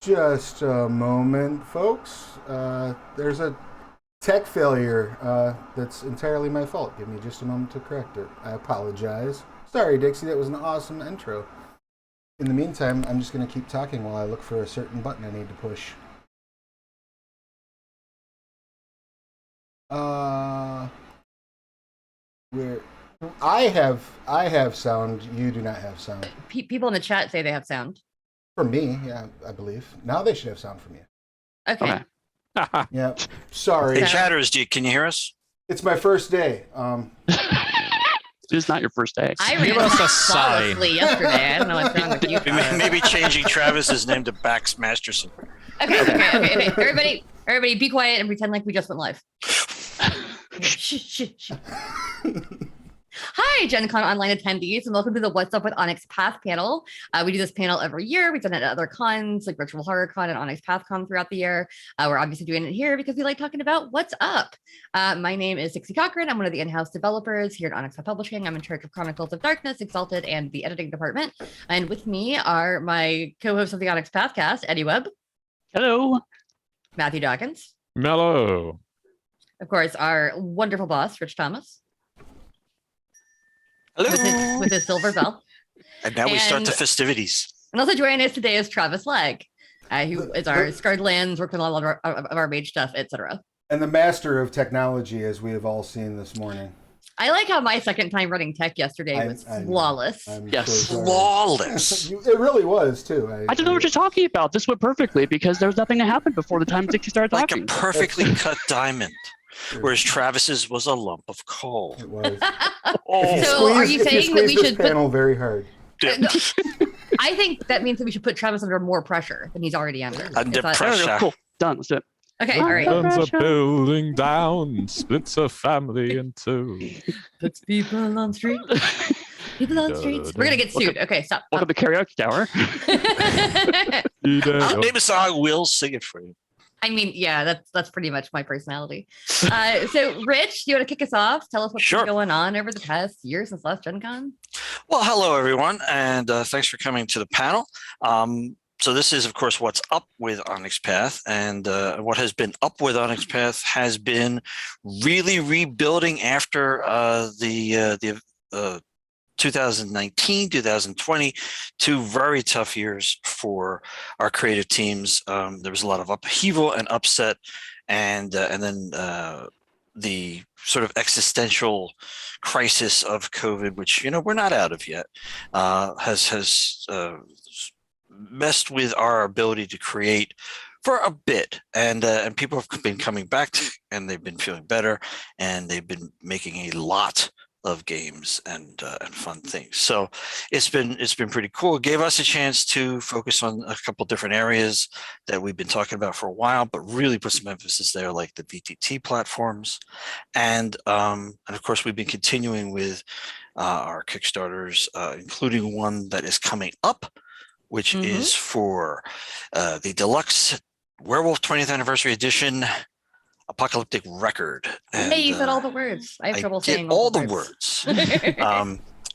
Just a moment, folks. There's a tech failure that's entirely my fault. Give me just a moment to correct it. I apologize. Sorry, Dixie, that was an awesome intro. In the meantime, I'm just going to keep talking while I look for a certain button I need to push. Where I have sound. You do not have sound. People in the chat say they have sound. From me, yeah, I believe. Now they should have sound from you. Okay. Yeah. Sorry. Hey, chatters, can you hear us? It's my first day. It's not your first day. I ran flawlessly yesterday. I don't know what's wrong with you. Maybe changing Travis's name to Bax Masterson. Okay. Everybody, be quiet and pretend like we just went live. Shh. Hi, GenCon online attendees, and welcome to the What's Up with Onyx Path panel. We do this panel every year. We've done it at other cons like Virtual Horror Con and Onyx Path Con throughout the year. We're obviously doing it here because we like talking about what's up. My name is Dixie Cochran. I'm one of the in-house developers here at Onyx Path Publishing. I'm in charge of Chronicles of Darkness, Exalted, and the editing department. And with me are my co-hosts of the Onyx Pathcast, Eddie Webb. Hello. Matthew Dawkins. Mellow. Of course, our wonderful boss, Rich Thomas. Hello. With his silver bell. And now we start the festivities. And also joining us today is Travis Legg, who is our Scarred Lands, worked on a lot of our mage stuff, etc. And the master of technology, as we have all seen this morning. I like how my second time running tech yesterday was flawless. Yes. Flawless. It really was, too. I don't know what you're talking about. This went perfectly because there was nothing that happened before the time Dixie started Like talking. a perfectly cut diamond. Whereas Travis's was a lump of coal. It was. So are you saying that we should panel very hard? I think that means that we should put Travis under more pressure than he's already under. Under It's pressure. Cool. Done. Let's do it. Okay, all right. Burns a building down, splits a family in two. Puts people on streets. People on streets. We're gonna get sued. Okay, stop. Welcome to Karaoke Tower. I'll name a song. We'll sing it for you. I mean, yeah, that's pretty much my personality. So, Rich, do you want to kick us off? Tell us what's been going on over the past year since last Gen Con. Well, hello, everyone, and thanks for coming to the panel. So this is, of course, what's up with Onyx Path, and what has been up with Onyx Path has been really rebuilding after the 2019, 2020, two very tough years for our creative teams. There was a lot of upheaval and upset, and then the sort of existential crisis of COVID, which we're not out of yet, has messed with our ability to create for a bit, and people have been coming back, and they've been feeling better, and they've been making a lot of games and fun things. So it's been pretty cool. It gave us a chance to focus on a couple different areas that we've been talking about for a while, but really put some emphasis there, like the VTT platforms, and of course we've been continuing with our Kickstarters, including one that is coming up, which is for the deluxe Werewolf 20th Anniversary Edition Apocalyptic Record. And, hey, you said all the words. I have trouble saying all the words.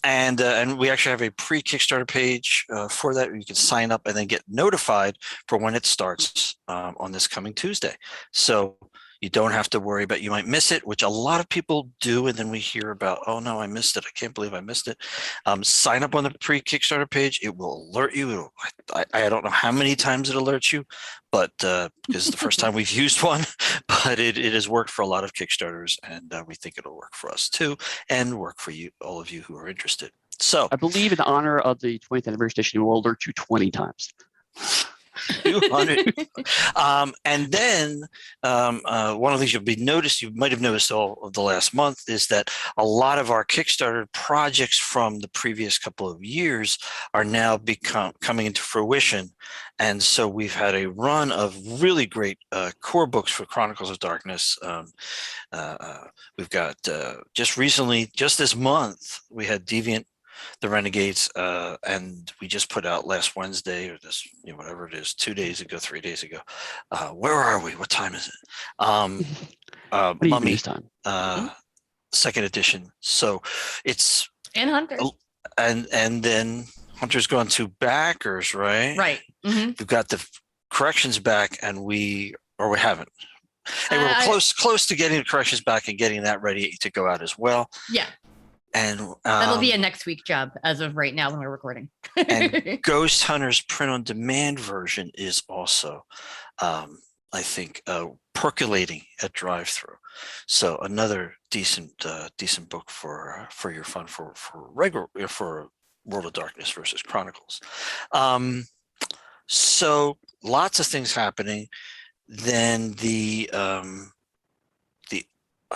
And we actually have a pre-Kickstarter page for that. You can sign up and then get notified for when it starts on this coming Tuesday. So you don't have to worry about you might miss it, which a lot of people do, and then we hear about, oh no, I missed it. I can't believe I missed it. Sign up on the pre-Kickstarter page. It will alert you. I don't know how many times it alerts you, but because it's the first time we've used one, but it has worked for a lot of Kickstarters, and we think it'll work for us too, and work for you, all of you who are interested. So I believe in honor of the 20th anniversary edition, it will alert you 20 times. 200. And then one of the things you might have noticed all of the last month is that a lot of our Kickstarter projects from the previous couple of years are now coming into fruition. And so we've had a run of really great core books for Chronicles of Darkness. We've got just recently, just this month, we had Deviant, the Renegades, and we just put out last Wednesday, or this, whatever it is, 2 days ago, 3 days ago. Where are we? What time is it? Mummy, second edition. So it's and Hunters, and then Hunter's gone to backers, right? Right. We've got the corrections back, and we haven't. And we're close to getting the corrections back and getting that ready to go out as well. Yeah. And that'll be a next week job as of right now when we're recording. And Ghost Hunter's print-on-demand version is also, I think, percolating at drive-through. So another decent book for your fun for World of Darkness versus Chronicles. So lots of things happening. Then the it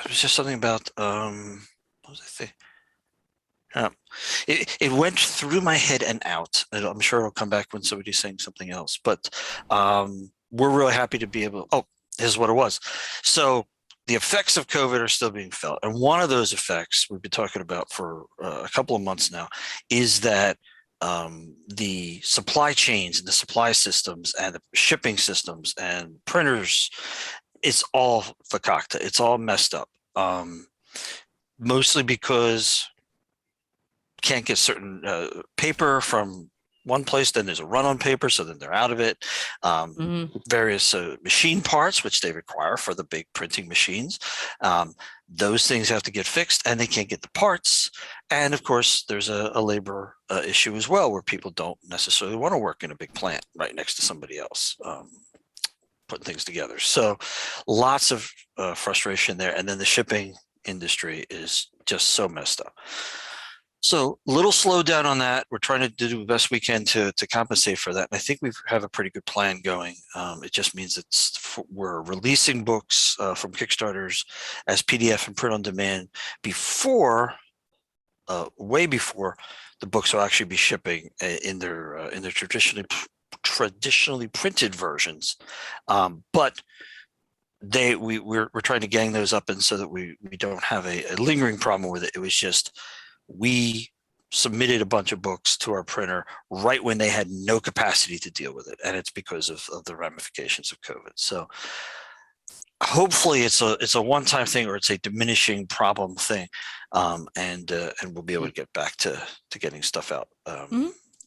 was just something about what was I saying? It went through my head and out. I'm sure it'll come back when somebody's saying something else. But we're really happy to be able. Oh, here's what it was. So the effects of COVID are still being felt, and one of those effects we've been talking about for a couple of months now is that the supply chains and the supply systems and the shipping systems and printers, it's all fakakta. It's all messed up. Mostly because can't get certain paper from one place, then there's a run on paper, so then they're out of it. Various machine parts, which they require for the big printing machines. Those things have to get fixed, and they can't get the parts. And of course, there's a labor issue as well, where people don't necessarily want to work in a big plant right next to somebody else putting things together. So lots of frustration there. And then the shipping industry is just so messed up. So a little slowdown on that. We're trying to do the best we can to compensate for that. And I think we have a pretty good plan going. It just means we're releasing books from Kickstarters as PDF and print on demand before, way before the books will actually be shipping in their traditionally printed versions. But we're trying to gang those up, and so that we don't have a lingering problem with it. It was just we submitted a bunch of books to our printer right when they had no capacity to deal with it, and it's because of the ramifications of COVID. So hopefully it's a one-time thing, or it's a diminishing problem thing, and we'll be able to get back to getting stuff out.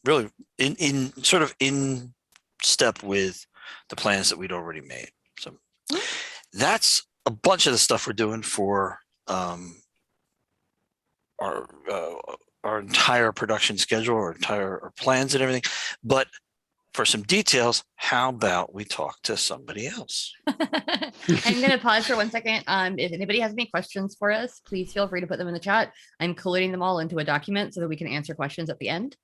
Really in sort of in step with the plans that we'd already made. So that's a bunch of the stuff we're doing for our entire production schedule, our plans and everything. But for some details, how about we talk to somebody else? I'm going to pause for 1 second. If anybody has any questions for us, please feel free to put them in the chat. I'm collating them all into a document so that we can answer questions at the end.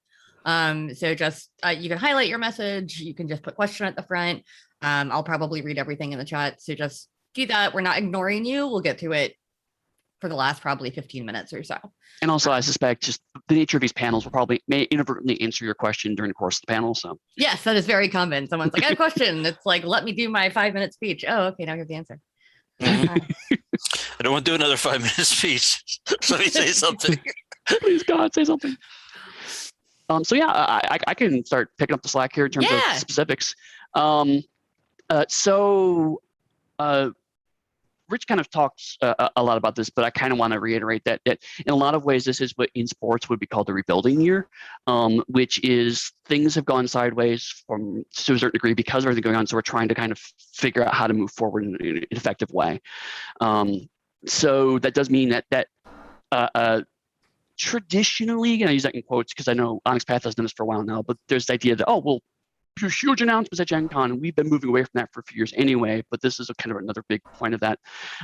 So just you can highlight your message. You can just put question at the front. I'll probably read everything in the chat. So just do that. We're not ignoring you. We'll get to it for the last probably 15 minutes or so. And also, I suspect just the nature of these panels may inadvertently answer your question during the course of the panel. So yes, that is very common. Someone's like, I have a question. It's like, let me do my 5-minute speech. Oh, okay, now you have the answer. I don't want to do another 5-minute speech. Let me say something. Please, God, say something. So yeah, I can start picking up the slack here in terms of specifics. Rich kind of talks a lot about this, but I kind of want to reiterate that in a lot of ways, this is what in sports would be called the rebuilding year, which is things have gone sideways to a certain degree because of everything going on. So we're trying to kind of figure out how to move forward in an effective way. So that does mean that traditionally, and I use that in quotes because I know Onyx Path has done this for a while now, but there's the idea that, we'll do huge announcements at GenCon, and we've been moving away from that for a few years anyway, but this is kind of another big point of that.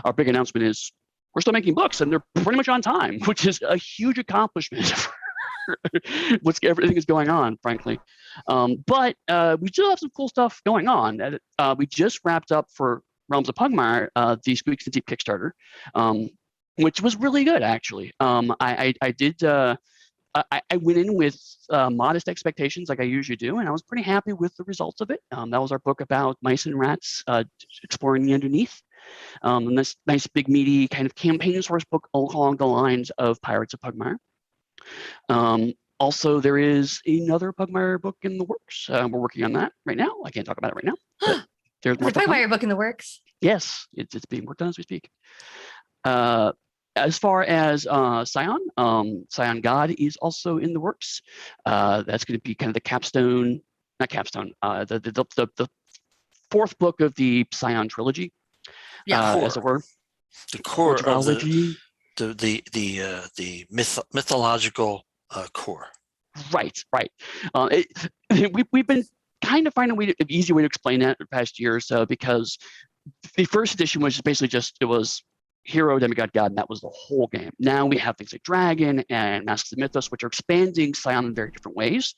Our big announcement is we're still making books, and they're pretty much on time, which is a huge accomplishment for everything is going on, frankly. But we still have some cool stuff going on. We just wrapped up for Realms of Pugmire, the Squeaks and Deep Kickstarter, which was really good, actually. I went in with modest expectations like I usually do, and I was pretty happy with the results of it. That was our book about mice and rats exploring the underneath. And this nice big meaty kind of campaign source book along the lines of Pirates of Pugmire. Also, there is another Pugmire book in the works. We're working on that right now. I can't talk about it right now. But there's more. The Pugmire book in the works? Yes, it's being worked on as we speak. As far as Scion, Scion God is also in the works. That's going to be kind of the capstone, not capstone, the fourth book of the Scion trilogy, as it were. The core of Quadrilogy. the mythological core. Right. We've been kind of finding an easy way to explain that the past year or so, because the first edition was basically just, it was hero, demigod, god, and that was the whole game. Now we have things like Dragon and Masks of Mythos, which are expanding Scion in very different ways.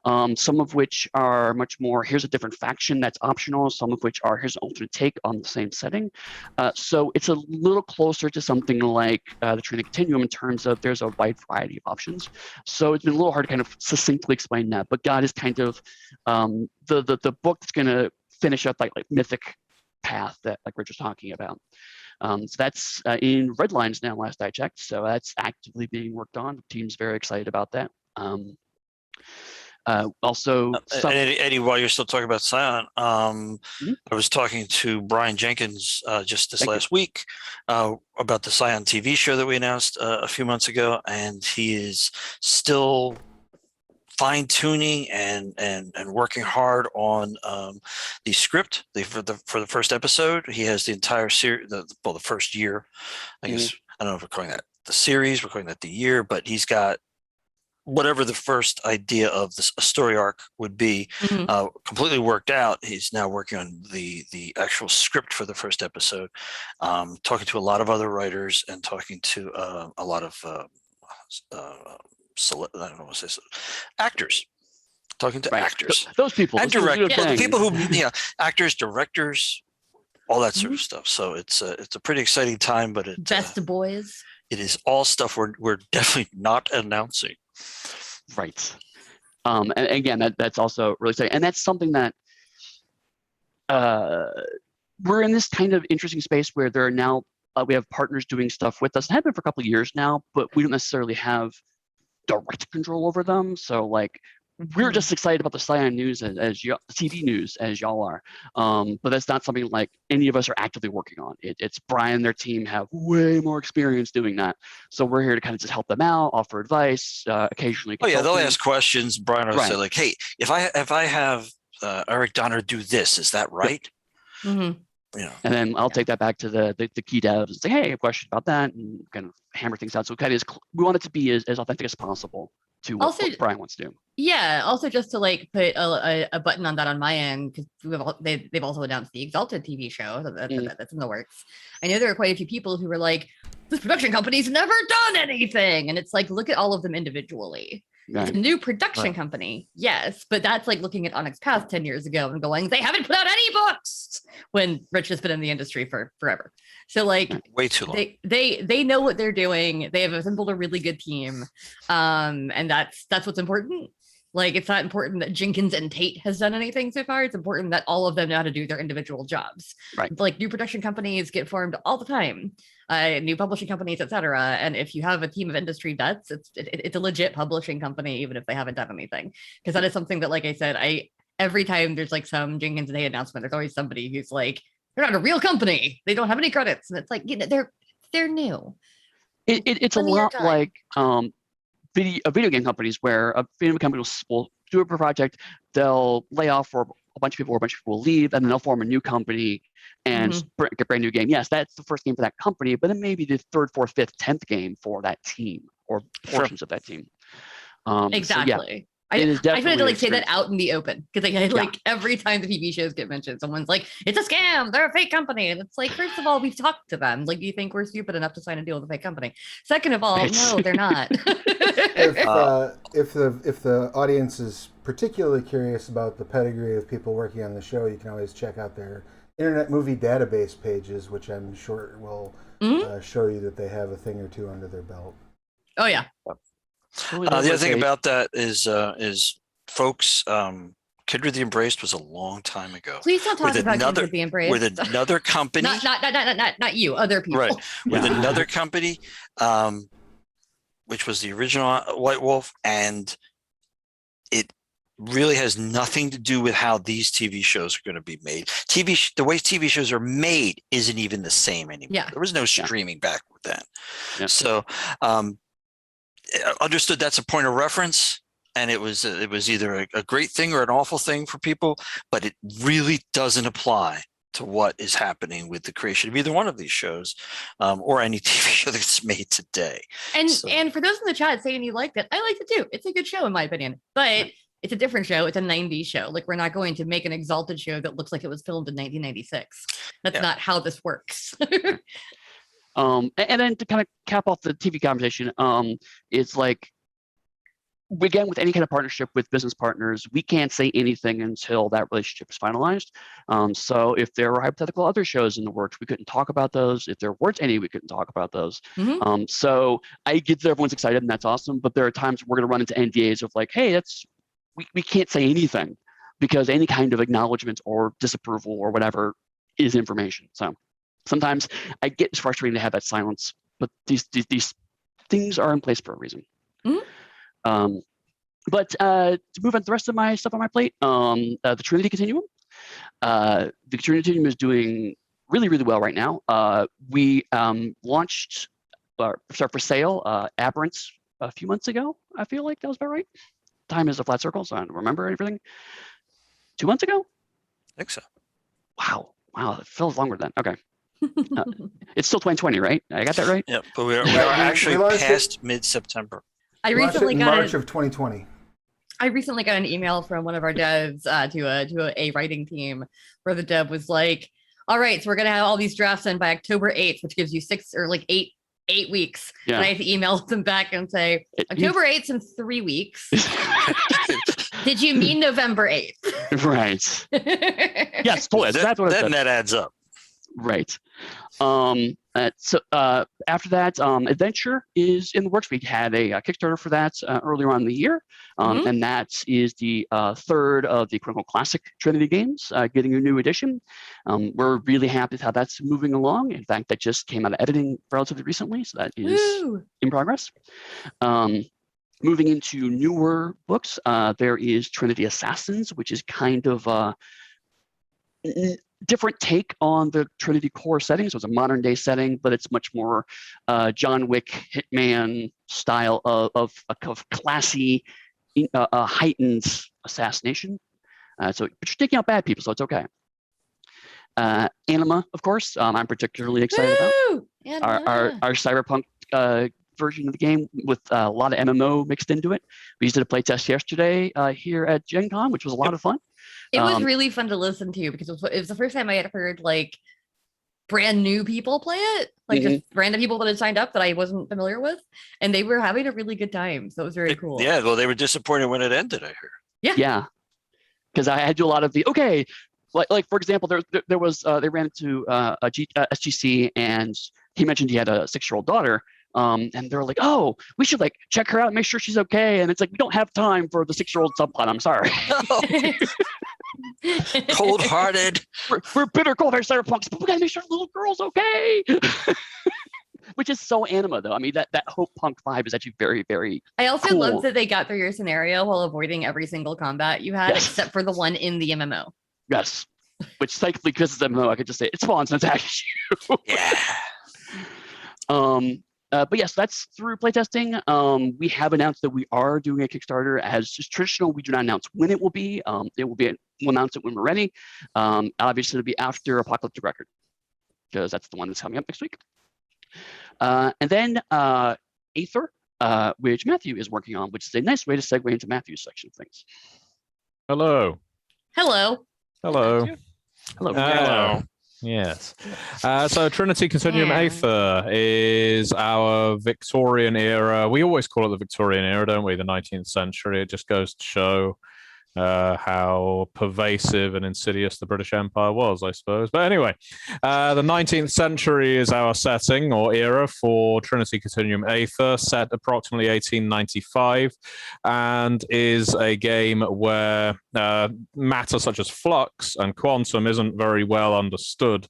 Some of which are much more, here's a different faction that's optional. Some of which are, here's an alternate take on the same setting. So it's a little closer to something like the Trinity Continuum in terms of there's a wide variety of options. So it's been a little hard to kind of succinctly explain that. But God is kind of the book that's going to finish up like Mythic Path that like Rich was talking about. So that's in red lines now, last I checked. So that's actively being worked on. The team's very excited about that. Also, Eddie, while you're still talking about Scion, Mhm. I was talking to Brian Jenkins just this last week about the Scion TV show that we announced a few months ago, and he is still fine-tuning and working hard on the script for the first episode. He has the entire series, the first year, I guess. I don't know if we're calling that the series, we're calling that the year, but he's got whatever the first idea of this story arc would be completely worked out. He's now working on the actual script for the first episode, talking to a lot of other writers and talking to a lot of I don't know what to say, actors, talking to actors, those people, and directors, people who, actors, directors, all that sort of stuff. So it's a pretty exciting time, but best boys. It is all stuff we're definitely not announcing. Right. And again, that's also really exciting, and that's something that we're in this kind of interesting space where there are now we have partners doing stuff with us, and have been for a couple of years now, but we don't necessarily have direct control over them. So like we're just excited about the Scion news as you, TV news as y'all are, but that's not something like any of us are actively working on. It's Brian and their team have way more experience doing that, so we're here to kind of just help them out, offer advice, occasionally. They'll ask questions. Brian will say like, "Hey, if I have Eric Donner do this, is that right?" And then I'll take that back to the key devs and say, "Hey, I have a question about that," and kind of hammer things out. So kind of we want it to be as authentic as possible to what Brian wants to do. Yeah. Also, just to like put a button on that on my end, because they've also announced the Exalted TV show that's in the works. I know there are quite a few people who were like, "This production company's never done anything," and it's like, look at all of them individually. Right. It's a new production company, yes, but that's like looking at Onyx Path 10 years ago and going, they haven't put out any books, when Rich has been in the industry for forever. So like way too long. They know what they're doing. They have assembled a really good team, and that's what's important. Like, it's not important that Jenkins and Tate has done anything so far. It's important that all of them know how to do their individual jobs. Right. Like, new production companies get formed all the time, new publishing companies, etc. And if you have a team of industry vets, it's a legit publishing company, even if they haven't done anything. Because that is something that, like I said, every time there's like some Jenkins and Tate announcement, there's always somebody who's like, they're not a real company. They don't have any credits, and it's like, they're new. It's a lot like video game companies, where a video game company will do a project, they'll lay off for a bunch of people, or a bunch of people will leave, and then they'll form a new company and get a brand new game. Yes, that's the first game for that company, but it may be the third, fourth, fifth, 10th game for that team or portions of that team. Exactly. So yeah, I wanted to like say that out in the open, because like every time the TV shows get mentioned, someone's like, "It's a scam. They're a fake company." And it's like, first of all, we've talked to them. Like, you think we're stupid enough to sign a deal with a fake company? Second of all, no, they're not. If the audience is particularly curious about the pedigree of people working on the show, you can always check out their Internet Movie Database pages, which I'm sure will show you that they have a thing or two under their belt. Oh yeah. The other thing about that is folks, Kindred the Embraced was a long time ago. Please don't talk about Kindred the Embraced. With another company. Not you, other people. Right. With another company, which was the original White Wolf, and it really has nothing to do with how these TV shows are going to be made. The way TV shows are made isn't even the same anymore. Yeah. There was no streaming back then. Yeah. So understood that's a point of reference. and it was either a great thing or an awful thing for people, but it really doesn't apply to what is happening with the creation of either one of these shows, or any TV show that's made today. And for those in the chat saying you liked it, I liked it too. It's a good show in my opinion, but it's a different show. It's a 90s show. Like, we're not going to make an Exalted show that looks like it was filmed in 1996. That's not how this works. And then to kind of cap off the TV conversation, it's like, again, with any kind of partnership with business partners, we can't say anything until that relationship is finalized. So if there were hypothetical other shows in the works, we couldn't talk about those. If there weren't any, we couldn't talk about those. So I get that everyone's excited, and that's awesome. But there are times we're going to run into NDAs of like, hey, we can't say anything, because any kind of acknowledgement or disapproval or whatever is information. So sometimes I get it's frustrating to have that silence, but these things are in place for a reason. But to move on to the rest of my stuff on my plate, the Trinity Continuum. The Trinity Continuum is doing really, really well right now. We launched, for sale, Aberrants a few months ago. I feel like that was about right. Time is a flat circle, so I don't remember everything. 2 months ago? I think so. Wow, it feels longer than. Okay. It's still 2020, right? I got that right? Yeah, but we are actually past mid-September. I recently got March of 2020. I recently got an email from one of our devs to a writing team where the dev was like, all right, so we're going to have all these drafts in by October 8th, which gives you 8 weeks. Yeah. And I have to email them back and say, October 8th in 3 weeks. Did you mean November 8th? Right. Yes, totally. That's what that adds up. Right. So after that, Adventure is in the works. We had a Kickstarter for that earlier on in the year, and that is the third of the quote-unquote classic Trinity games, getting a new edition. We're really happy with how that's moving along. In fact, that just came out of editing relatively recently, so that is in progress. Moving into newer books, there is Trinity Assassins, which is kind of different take on the Trinity core setting. So it's a modern day setting, but it's much more John Wick Hitman style of classy, heightened assassination. But you're taking out bad people, so it's okay. Anima, of course, I'm particularly excited about. Our cyberpunk version of the game with a lot of MMO mixed into it. We used it to play test yesterday here at GenCon, which was a lot of fun. It was really fun to listen to because it was the first time I had heard like brand new people play it, like just random people that had signed up that I wasn't familiar with, and they were having a really good time. So it was very cool. Yeah, well, they were disappointed when it ended, I heard. Yeah, because I had to do a lot of the like for example, there was they ran into SGC, and he mentioned he had a 6-year-old daughter. And they're like, oh, we should like check her out and make sure she's okay. And it's like, we don't have time for the 6-year-old subplot. I'm sorry. Cold-hearted. We're bitter, cold-hearted cyberpunks, but we gotta make sure the little girl's okay. Which is so Anima, though. I mean, that hope punk vibe is actually very, very I also cool. love that they got through your scenario while avoiding every single combat you had, except for the one in the MMO. Yes. Which technically, because it's MMO, I could just say it spawns and attacks you. Yeah. But yes, that's through playtesting. We have announced that we are doing a Kickstarter. As just traditional, we do not announce when it will be. We'll announce it when we're ready. Obviously, it'll be after Apocalyptic Record, because that's the one that's coming up next week. And then Aether, which Matthew is working on, which is a nice way to segue into Matthew's section of things. Hello. Hello. Hello. Hello. Yes. So Trinity Continuum Aether is our Victorian era. We always call it the Victorian era, don't we? The 19th century. It just goes to show how pervasive and insidious the British Empire was, I suppose. But anyway, the 19th century is our setting or era for Trinity Continuum Aether, set approximately 1895, and is a game where matter such as flux and quantum isn't very well understood.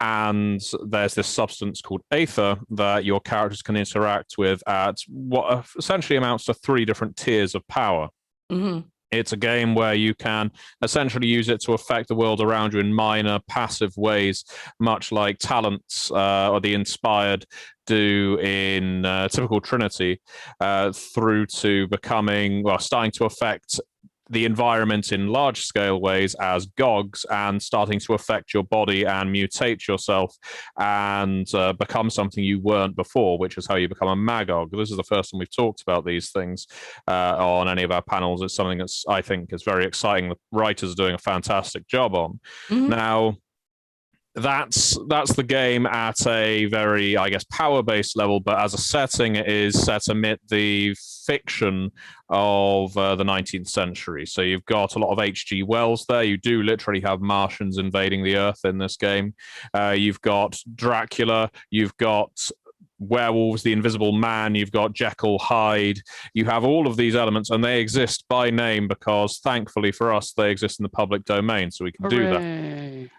And there's this substance called Aether that your characters can interact with at what essentially amounts to 3 different tiers of power. It's a game where you can essentially use it to affect the world around you in minor, passive ways, much like talents or the inspired do in typical Trinity, through to becoming, well, starting to affect the environment in large-scale ways as gogs and starting to affect your body and mutate yourself and become something you weren't before, which is how you become a magog. This is the first time we've talked about these things on any of our panels. It's something that's, I think, is very exciting. The writers are doing a fantastic job on. Now, that's the game at a very, I guess, power-based level, but as a setting, it is set amid the fiction of the 19th century. So you've got a lot of H.G. Wells there. You do literally have Martians invading the Earth in this game. You've got Dracula. You've got werewolves, the Invisible Man, you've got Jekyll, Hyde, you have all of these elements, and they exist by name because, thankfully for us, they exist in the public domain, so we can do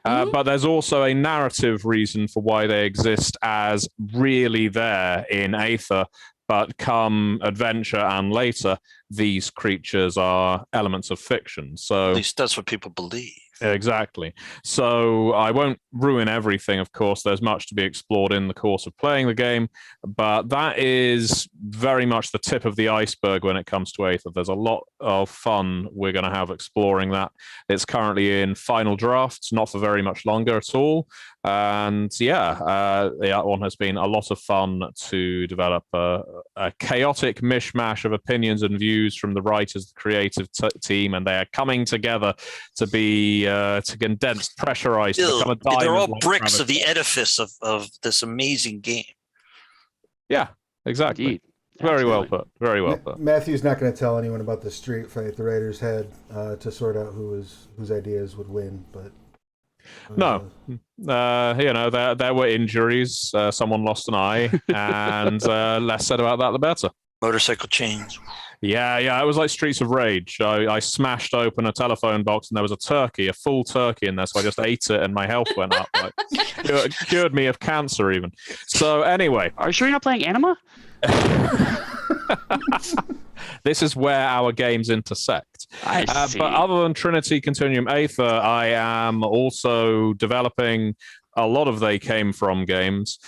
that. But there's also a narrative reason for why they exist as really there in Aether, but come adventure and later, these creatures are elements of fiction. So at least that's what people believe. Exactly. So I won't ruin everything, of course. There's much to be explored in the course of playing the game, but that is very much the tip of the iceberg when it comes to Aether. There's a lot of fun we're going to have exploring that. It's currently in final drafts, not for very much longer at all. And that one has been a lot of fun to develop a chaotic mishmash of opinions and views from the writers, the creative team, and they are coming together to be to condense, pressurize, to become a diamond. They're all bricks of the edifice of this amazing game. Yeah, exactly. Indeed. Very well put. Very well put. Matthew's not going to tell anyone about the street fight the writers had to sort out whose ideas would win, but. No, there were injuries. Someone lost an eye, and less said about that, the better. Motorcycle chains. Yeah, it was like Streets of Rage. I smashed open a telephone box, and there was a full turkey in there, so I just ate it, and my health went up. Like, cured me of cancer, even. So anyway. Are you sure you're not playing Anima? This is where our games intersect. I see. But other than Trinity Continuum Aether, I am also developing a lot of They Came From games.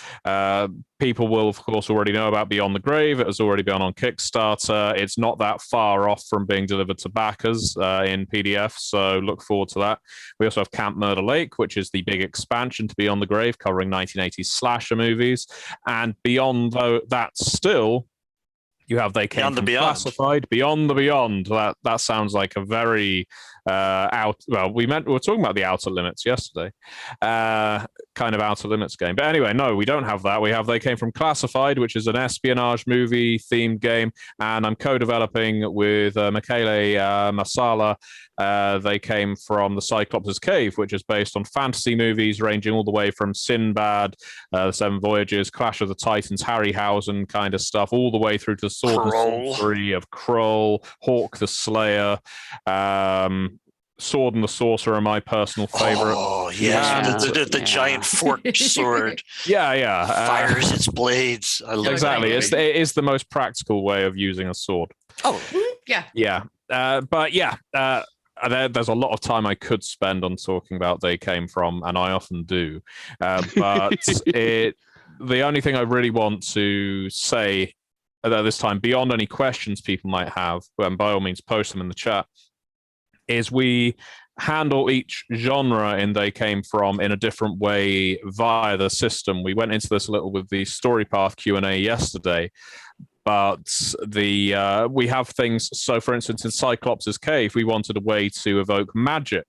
People will, of course, already know about Beyond the Grave. It has already been on Kickstarter. It's not that far off from being delivered to backers in PDF, so look forward to that. We also have Camp Murder Lake, which is the big expansion to Beyond the Grave, covering 1980s slasher movies. And beyond that still, you have They Came From Classified, Beyond the Beyond. That sounds like a very we were talking about the Outer Limits yesterday, kind of Outer Limits game. But anyway, no, we don't have that. We have They Came From Classified, which is an espionage movie themed game, and I'm co-developing with Michele Masala. They came from the Cyclops' Cave, which is based on fantasy movies ranging all the way from Sinbad, The Seven Voyages, Clash of the Titans, Harryhausen kind of stuff, all the way through to Sword and Sorcery of Krull, Hawk the Slayer, Sword and the Sorcerer are my personal favorite. Oh, yes. The giant forked sword. Yeah. Fires its blades. I love exactly. It is the most practical way of using a sword. Oh, yeah. Yeah. There's a lot of time I could spend on talking about They Came From, and I often do. But the only thing I really want to say at this time, beyond any questions people might have, and by all means post them in the chat, is we handle each genre in They Came From in a different way via the system. We went into this a little with the Story Path Q&A yesterday, but we have things. So, for instance, in Cyclops' Cave, we wanted a way to evoke magic,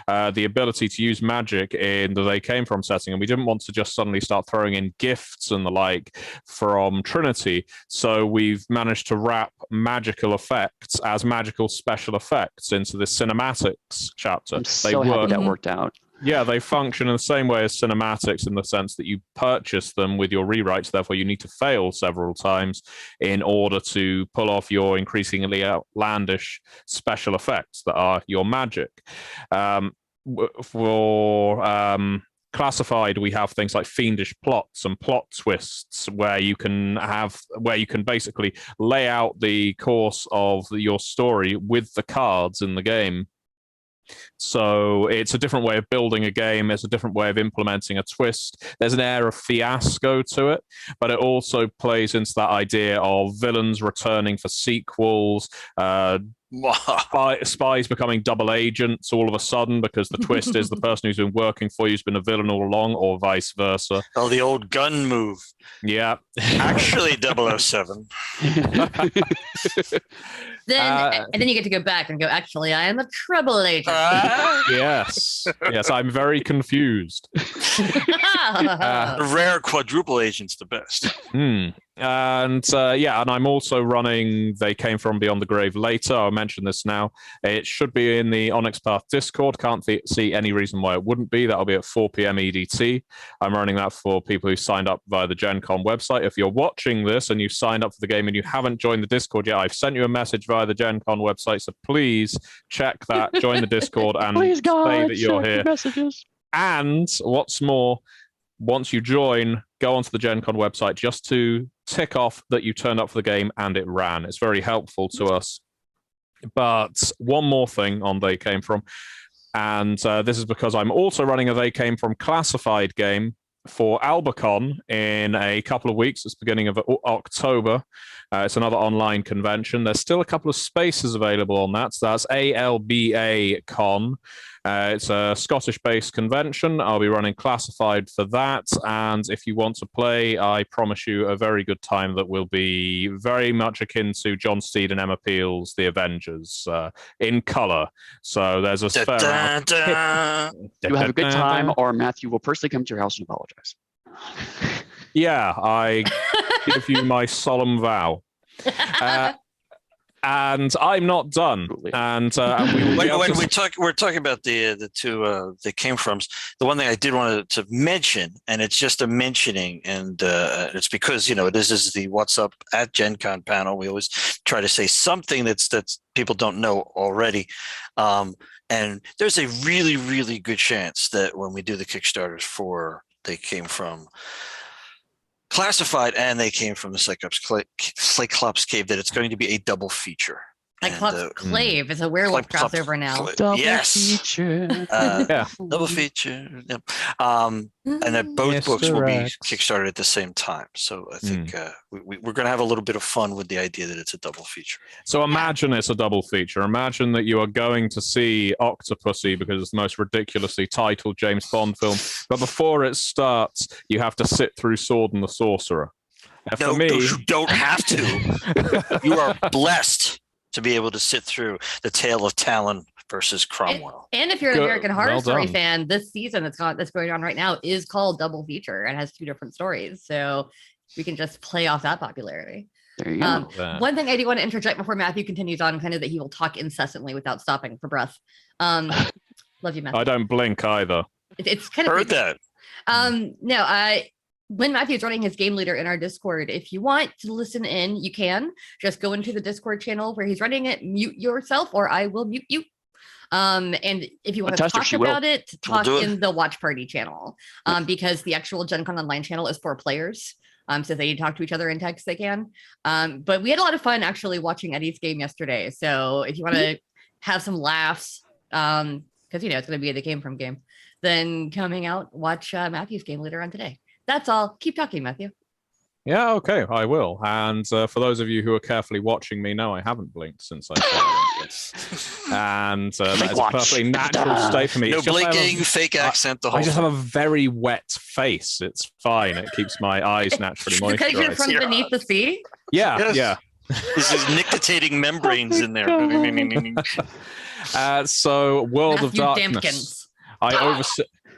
the ability to use magic in the They Came From setting, and we didn't want to just suddenly start throwing in gifts and the like from Trinity. So we've managed to wrap magical effects as magical special effects into the cinematics chapter. I'm so happy that worked out. Yeah, they function in the same way as cinematics in the sense that you purchase them with your rewrites. Therefore, you need to fail several times in order to pull off your increasingly outlandish special effects that are your magic. For Classified, we have things like fiendish plots and plot twists where you can basically lay out the course of your story with the cards in the game. So it's a different way of building a game. It's a different way of implementing a twist. There's an air of fiasco to it, but it also plays into that idea of villains returning for sequels, spies becoming double agents all of a sudden because the twist is the person who's been working for you has been a villain all along, or vice versa. Oh, the old gun move. Yeah. Actually, 007. And then you get to go back and go, actually, I am a trouble agent. Yes. Yes, I'm very confused. Rare quadruple agent's the best. And I'm also running They Came From Beyond the Grave later. I'll mention this now. It should be in the Onyx Path Discord. Can't see any reason why it wouldn't be. That'll be at 4 p.m. EDT. I'm running that for people who signed up via the GenCon website. If you're watching this and you've signed up for the game and you haven't joined the Discord yet, I've sent you a message via the GenCon website, so please check that, join the Discord, and say that you're here. Messages. And what's more, once you join, go onto the GenCon website just to tick off that you turned up for the game and it ran. It's very helpful to us. But one more thing on They Came From, and this is because I'm also running a They Came From classified game for Albacon in a couple of weeks. It's beginning of October. It's another online convention. There's still a couple of spaces available on that. So that's ALBA Con. It's a Scottish-based convention. I'll be running classified for that. And if you want to play, I promise you a very good time that will be very much akin to John Steed and Emma Peel's The Avengers in color. So there's a fair amount. You have a good time, or Matthew will personally come to your house and apologize. Yeah, I give you my solemn vow. And I'm not done. And when we're talking about the two that came from, the one thing I did want to mention, and it's just a mentioning, and it's because this is the What's Up at GenCon panel. We always try to say something that's people don't know already. And there's a really, really good chance that when we do the Kickstarters for They Came From Classified and They Came From the Cyclops Cave, that it's going to be a double feature. Cyclops Clave is a werewolf crossover now. Double feature. Double feature. Yep. And that both books will be Kickstarted at the same time. So I think we're going to have a little bit of fun with the idea that it's a double feature. So imagine it's a double feature. Imagine that you are going to see Octopussy because it's the most ridiculously titled James Bond film. But before it starts, you have to sit through Sword and the Sorcerer. No, you don't have to. You are blessed to be able to sit through The Tale of Talon versus Cromwell. And if you're an American Horror Story fan, this season that's going on right now is called Double Feature and has two different stories. So we can just play off that popularity. There you go. One thing I do want to interject before Matthew continues on, kind of that he will talk incessantly without stopping for breath. Love you, Matthew. I don't blink either. It's kind of heard that. When Matthew's running his game leader in our Discord, if you want to listen in, you can just go into the Discord channel where he's running it, mute yourself, or I will mute you. And if you want to talk about it, talk in the watch party channel, because the actual GenCon Online channel is for players. So if they talk to each other in text, they can. But we had a lot of fun actually watching Eddie's game yesterday. So if you want to have some laughs, because it's going to be the Came From game, then coming out, watch Matthew's game later on today. That's all. Keep talking, Matthew. Yeah, okay, I will. And for those of you who are carefully watching me, no, I haven't blinked since I started. And that is a perfectly natural state for me. No blinking, fake accent, the whole I just have a very wet face. It's fine. It keps my eyes naturally moisturized. Because you're from beneath the sea? Yeah, yes. Yeah. This is nicotinating membranes in there. So, World of Darkness.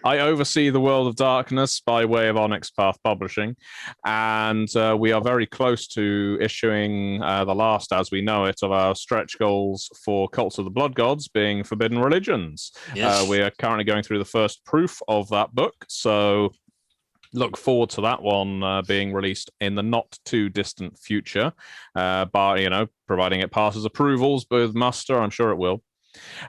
I oversee the World of Darkness by way of Onyx Path Publishing, and we are very close to issuing the last, as we know it, of our stretch goals for Cults of the Blood Gods, being Forbidden Religions. Yes. We are currently going through the first proof of that book, so look forward to that one being released in the not too distant future, providing it passes approvals with muster. I'm sure it will.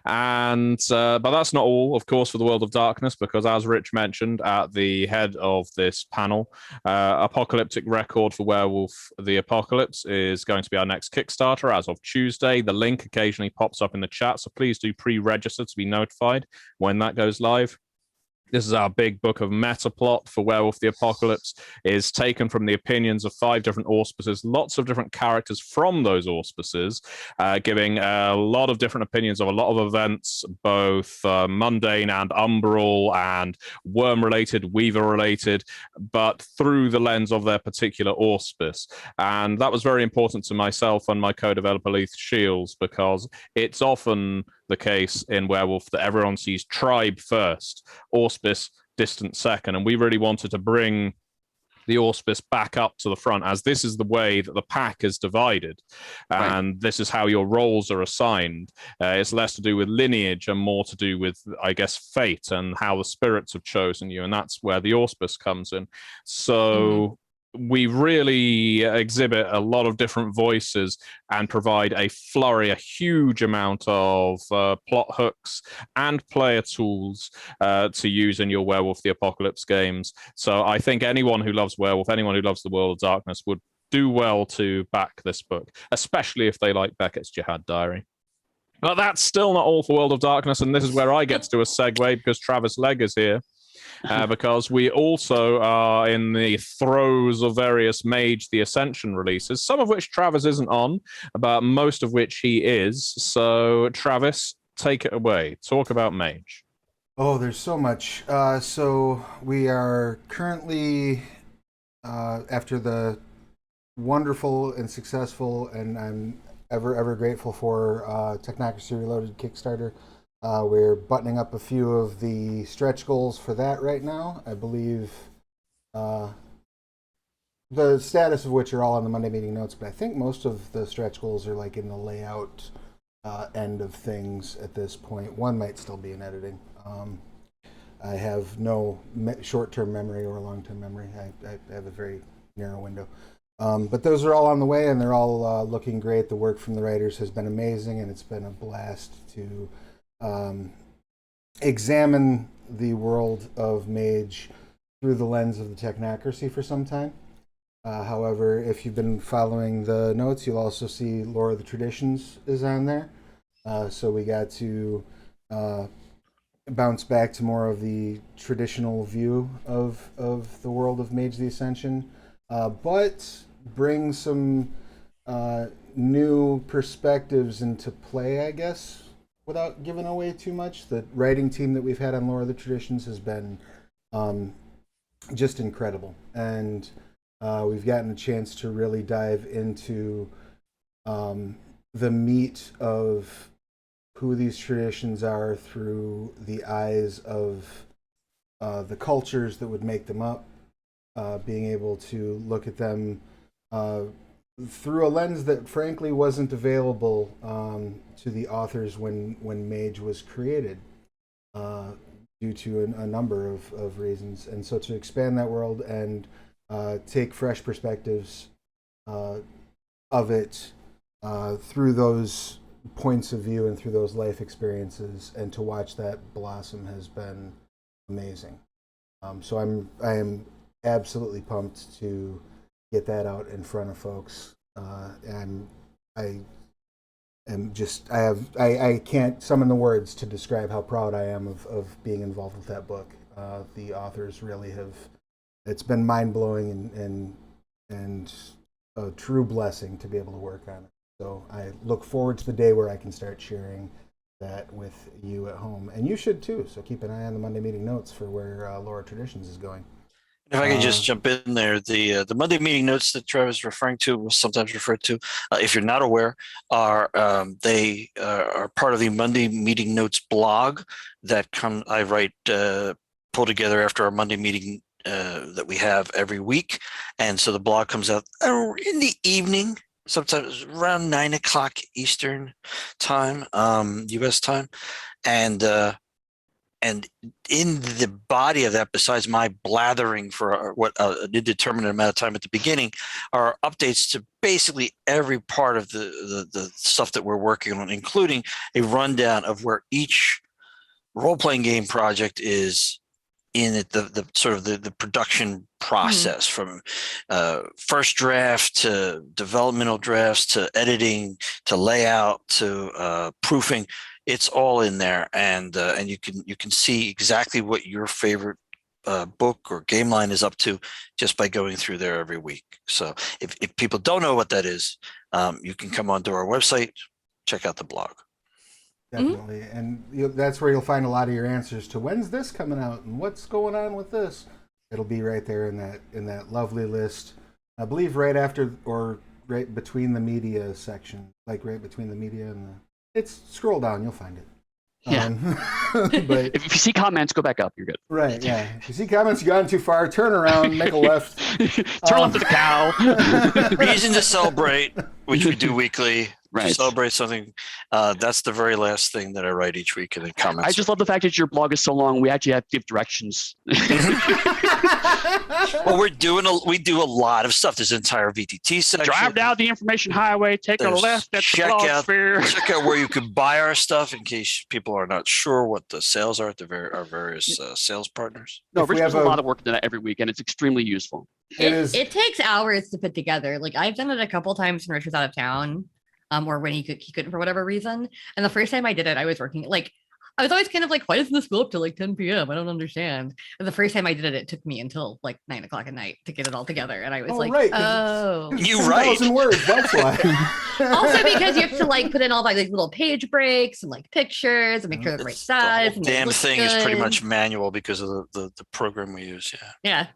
And but that's not all, of course, for the World of Darkness, because as Rich mentioned at the head of this panel, Apocalyptic Record for Werewolf the Apocalypse is going to be our next Kickstarter as of Tuesday. The link occasionally pops up in the chat, so please do pre-register to be notified when that goes live. This is our big book of meta plot for Werewolf the Apocalypse, is taken from the opinions of 5 different auspices, lots of different characters from those auspices, giving a lot of different opinions of a lot of events, both mundane and umbral and worm-related, weaver-related, but through the lens of their particular auspice. And that was very important to myself and my co-developer Leith Shields, because it's often the case in Werewolf that everyone sees tribe first, auspice distant second, and we really wanted to bring the auspice back up to the front, as this is the way that the pack is divided, and this is how your roles are assigned. It's less to do with lineage and more to do with, I guess, fate and how the spirits have chosen you, and that's where the auspice comes in. So we really exhibit a lot of different voices and provide a flurry, a huge amount of plot hooks and player tools to use in your Werewolf the Apocalypse games. So I think anyone who loves Werewolf, anyone who loves the World of Darkness would do well to back this book, especially if they like Beckett's Jihad Diary. But that's still not all for World of Darkness, and this is where I get to do a segue, because Travis Legg is here. Because we also are in the throes of various Mage the Ascension releases, some of which Travis isn't on, but most of which he is. So, Travis, take it away. Talk about Mage. Oh, there's so much. So we are currently, after the wonderful and successful, and I'm ever grateful for, Technocracy Reloaded Kickstarter. We're buttoning up a few of the stretch goals for that right now. I believe the status of which are all on the Monday meeting notes, but I think most of the stretch goals are like in the layout end of things at this point. One might still be in editing. I have no short-term memory or long-term memory. I have a very narrow window. But those are all on the way, and they're all looking great. The work from the writers has been amazing, and it's been a blast to examine the world of Mage through the lens of the Technocracy for some time. However, if you've been following the notes, you'll also see Lore of the Traditions is on there. So we got to bounce back to more of the traditional view of the world of Mage the Ascension, but bring some new perspectives into play, I guess, without giving away too much. The writing team that we've had on Lore of the Traditions has been just incredible. And we've gotten a chance to really dive into the meat of who these traditions are through the eyes of the cultures that would make them up, being able to look at them through a lens that frankly wasn't available to the authors when Mage was created, due to a number of reasons. And so to expand that world and take fresh perspectives of it through those points of view and through those life experiences, and to watch that blossom has been amazing. So I am absolutely pumped to get that out in front of folks. I can't summon the words to describe how proud I am of being involved with that book. The authors really have, it's been mind-blowing and a true blessing to be able to work on it. So I look forward to the day where I can start sharing that with you at home. And you should too, so keep an eye on the Monday meeting notes for where Lore of Traditions is going. If I could just jump in there, the Monday meeting notes that Travis is referring to, was sometimes referred to, if you're not aware, are they are part of the Monday meeting notes blog that I write, pull together after our Monday meeting that we have every week, and so the blog comes out in the evening, sometimes around 9 o'clock Eastern time, U.S. time, and and in the body of that, besides my blathering for what an indeterminate amount of time at the beginning, are updates to basically every part of the stuff that we're working on, including a rundown of where each role-playing game project is in it, the sort of the production process, from first draft to developmental drafts to editing to layout to proofing. It's all in there, and you can see exactly what your favorite book or game line is up to just by going through there every week. So if people don't know what that is, you can come onto our website, check out the blog. Definitely, and that's where you'll find a lot of your answers to when's this coming out and what's going on with this. It'll be right there in that lovely list. I believe right after or right between the media section, like right between the media and the. It's scroll down, you'll find it. Yeah. But if you see comments, go back up. You're good. Right. Yeah. If you see comments, you've gone too far. Turn around, make a left. Turn left to the cow. Reason to celebrate, which we do weekly. Right. Celebrate something. That's the very last thing that I write each week in the comments. I just love the fact that your blog is so long. We actually have to give directions. Well, we do a lot of stuff. There's an entire VTT section. Drive down the information highway, take a left at the blog sphere. Check out where you can buy our stuff in case people are not sure what the sales are at our various sales partners. No, Rich does a lot of work into that every week, and it's extremely useful. It takes hours to put together. Like I've done it a couple times when Rich was out of town. Or when he couldn't for whatever reason. And the first time I did it, I was working I was always kind of like, why doesn't this go up to like 10 p.m.? I don't understand. And the first time I did it, it took me until like 9 o'clock at night to get it all together. And I was you write 10,000 words. That's why. Also because you have to like put in all like little page breaks and like pictures and make sure they're the right size. The damn thing is pretty much manual because of the program we use. Yeah.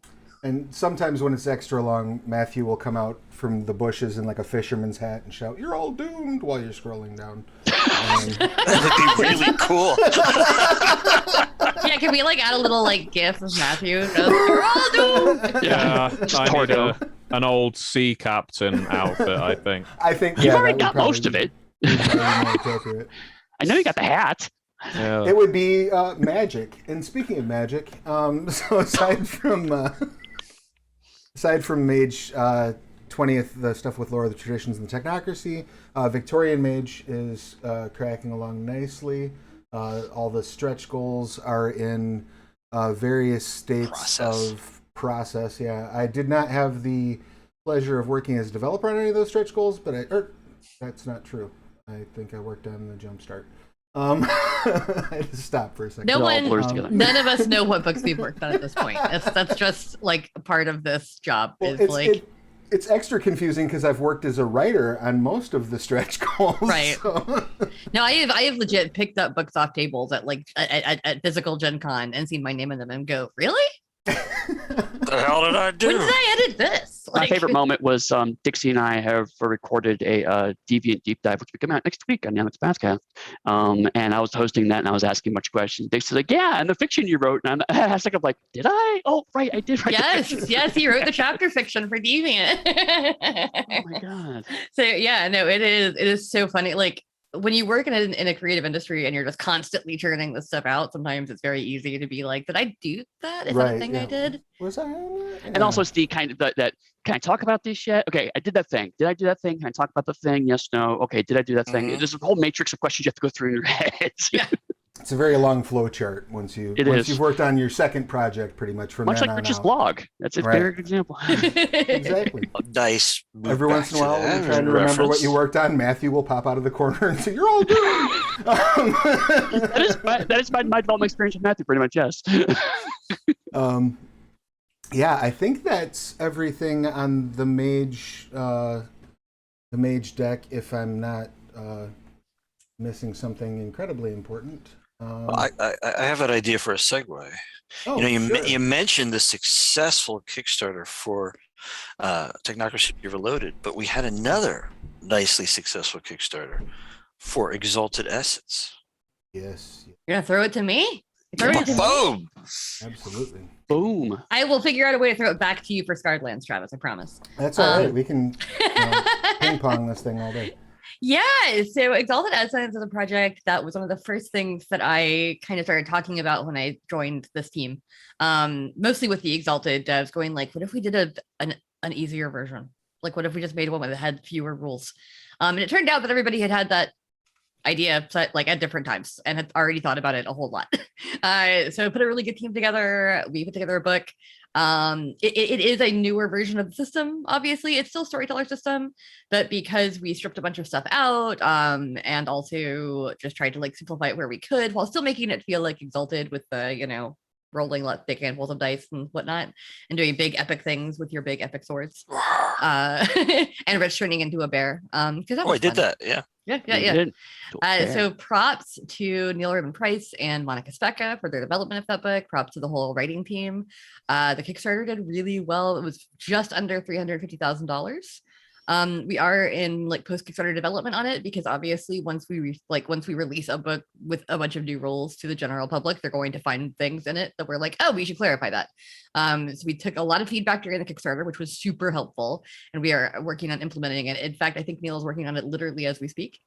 And sometimes when it's extra long, Matthew will come out from the bushes in like a fisherman's hat and shout, "You're all doomed," while you're scrolling down. That'd be really cool. Yeah, can we like add a little like GIF of Matthew? You're all doomed. Yeah, I need an old sea captain outfit. I think. You've already got most of it. I know you got the hat. Yeah. It would be magic. And speaking of magic, so aside from Mage 20th, the stuff with Lore of the Traditions and the Technocracy, Victorian Mage is cracking along nicely. All the stretch goals are in various states of process. Yeah, I did not have the pleasure of working as a developer on any of those stretch goals, but that's not true. I think I worked on the Jumpstart. I had to stop for a second. None of us know what books we've worked on at this point. That's just like a part of this job. Well, it's extra confusing because I've worked as a writer on most of the stretch goals. Right. So. No, I have legit picked up books off tables at physical GenCon and seen my name in them and go, really? The hell did I do? When did I edit this? My favorite moment was Dixie and I have recorded a Deviant deep dive, which will come out next week on the Onyx Path. And I was hosting that and I was asking a bunch of questions. Dixie's like, yeah, and the fiction you wrote. And I was like, did I? Oh, right, I did write Yes, he wrote the chapter fiction for Deviant. Oh my God. So yeah, no, it is so funny. Like when you work in a creative industry and you're just constantly churning this stuff out, sometimes it's very easy to be like, did I do that? Is that a thing I did? Was I on that? Yeah. And also it's the kind of that, can I talk about this yet? Okay, I did that thing. Did I do that thing? Can I talk about the thing? Yes, no. Okay, did I do that thing? There's a whole matrix of questions you have to go through in your head. Yeah. It's a very long flow chart once you've worked on your second project, pretty much from much then like on Rich's out. blog. That's a perfect example. Exactly. Nice. Every once in a while, when you're trying to remember what you worked on, Matthew will pop out of the corner and say, "You're all doomed." That is my development experience with Matthew, pretty much. Yes. Yeah, I think that's everything on the mage deck. If I'm not missing something incredibly important. I have an idea for a segue. Oh, you mentioned the successful Kickstarter for Technocracy Reloaded, but we had another nicely successful Kickstarter for Exalted Essence. Yes. You're gonna throw it to me? Boom! Absolutely. Boom. I will figure out a way to throw it back to you for Scarred Lands, Travis. I promise. That's all right. We can ping pong this thing all day. Yeah, so Exalted Science is a project that was one of the first things that I kind of started talking about when I joined this team. Mostly with the Exalted devs going like, what if we did an easier version? Like, what if we just made one that had fewer rules? And it turned out that everybody had that idea set like at different times and had already thought about it a whole lot. So put a really good team together. We put together a book. It is a newer version of the system. Obviously, it's still storyteller system, but because we stripped a bunch of stuff out, and also just tried to like simplify it where we could, while still making it feel like Exalted with the rolling thick handfuls of dice and whatnot, and doing big epic things with your big epic swords, and Rich turning into a bear. Because that was I did fun. that. Yeah. Yeah. So props to Neil Rubin Price and Monica Specca for their development of that book. Props to the whole writing team. The Kickstarter did really well. It was just under $350,000. We are in like post Kickstarter development on it because obviously once we release a book with a bunch of new rules to the general public, they're going to find things in it that we're like, oh, we should clarify that. So we took a lot of feedback during the Kickstarter, which was super helpful, and we are working on implementing it. In fact, I think Neil is working on it literally as we speak,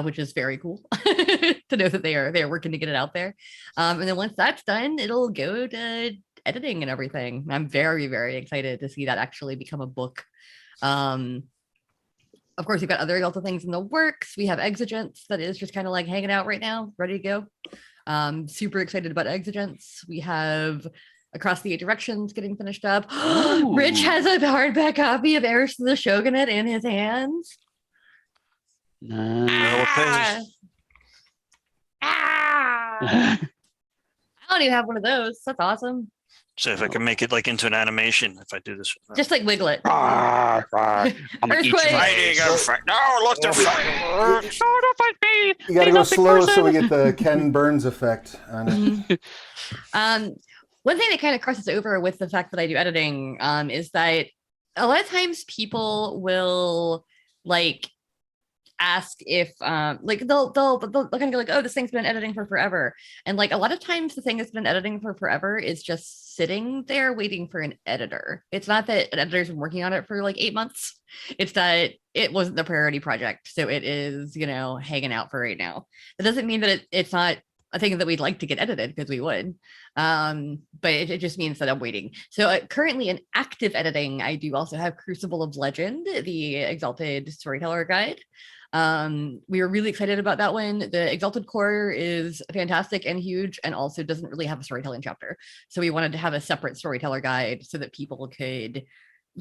which is very cool to know that they are working to get it out there. And then once that's done, it'll go to editing and everything. I'm very, very excited to see that actually become a book. Of course, we've got other Exalted things in the works. We have Exigence that is just kind of like hanging out right now, ready to go. Super excited about Exigence. We have Across the Eight Directions getting finished up. Rich has a hardback copy of Heirs to the Shogunate in his hands. Nice. I don't even have one of those. That's awesome. So if I can make it like into an animation, if I do this, Just like wiggle it. I'm gonna eat you. Earthquake. No, look, they're fighting. Don't fight me. You gotta go slow so we get the Ken Burns effect on it. One thing that kind of crosses over with the fact that I do editing is that a lot of times people will like ask if like they'll kind of go like, oh, this thing's been editing for forever, and like a lot of times the thing that's been editing for forever is just sitting there waiting for an editor. It's not that an editor's been working on it for like 8 months. It's that it wasn't the priority project, so it is hanging out for right now. That doesn't mean that it's not a thing that we'd like to get edited, because we would, but it just means that I'm waiting. So currently in active editing, I do also have Crucible of Legend, the Exalted Storyteller Guide. We were really excited about that one. The Exalted Core is fantastic and huge, and also doesn't really have a storytelling chapter. So we wanted to have a separate storyteller guide so that people could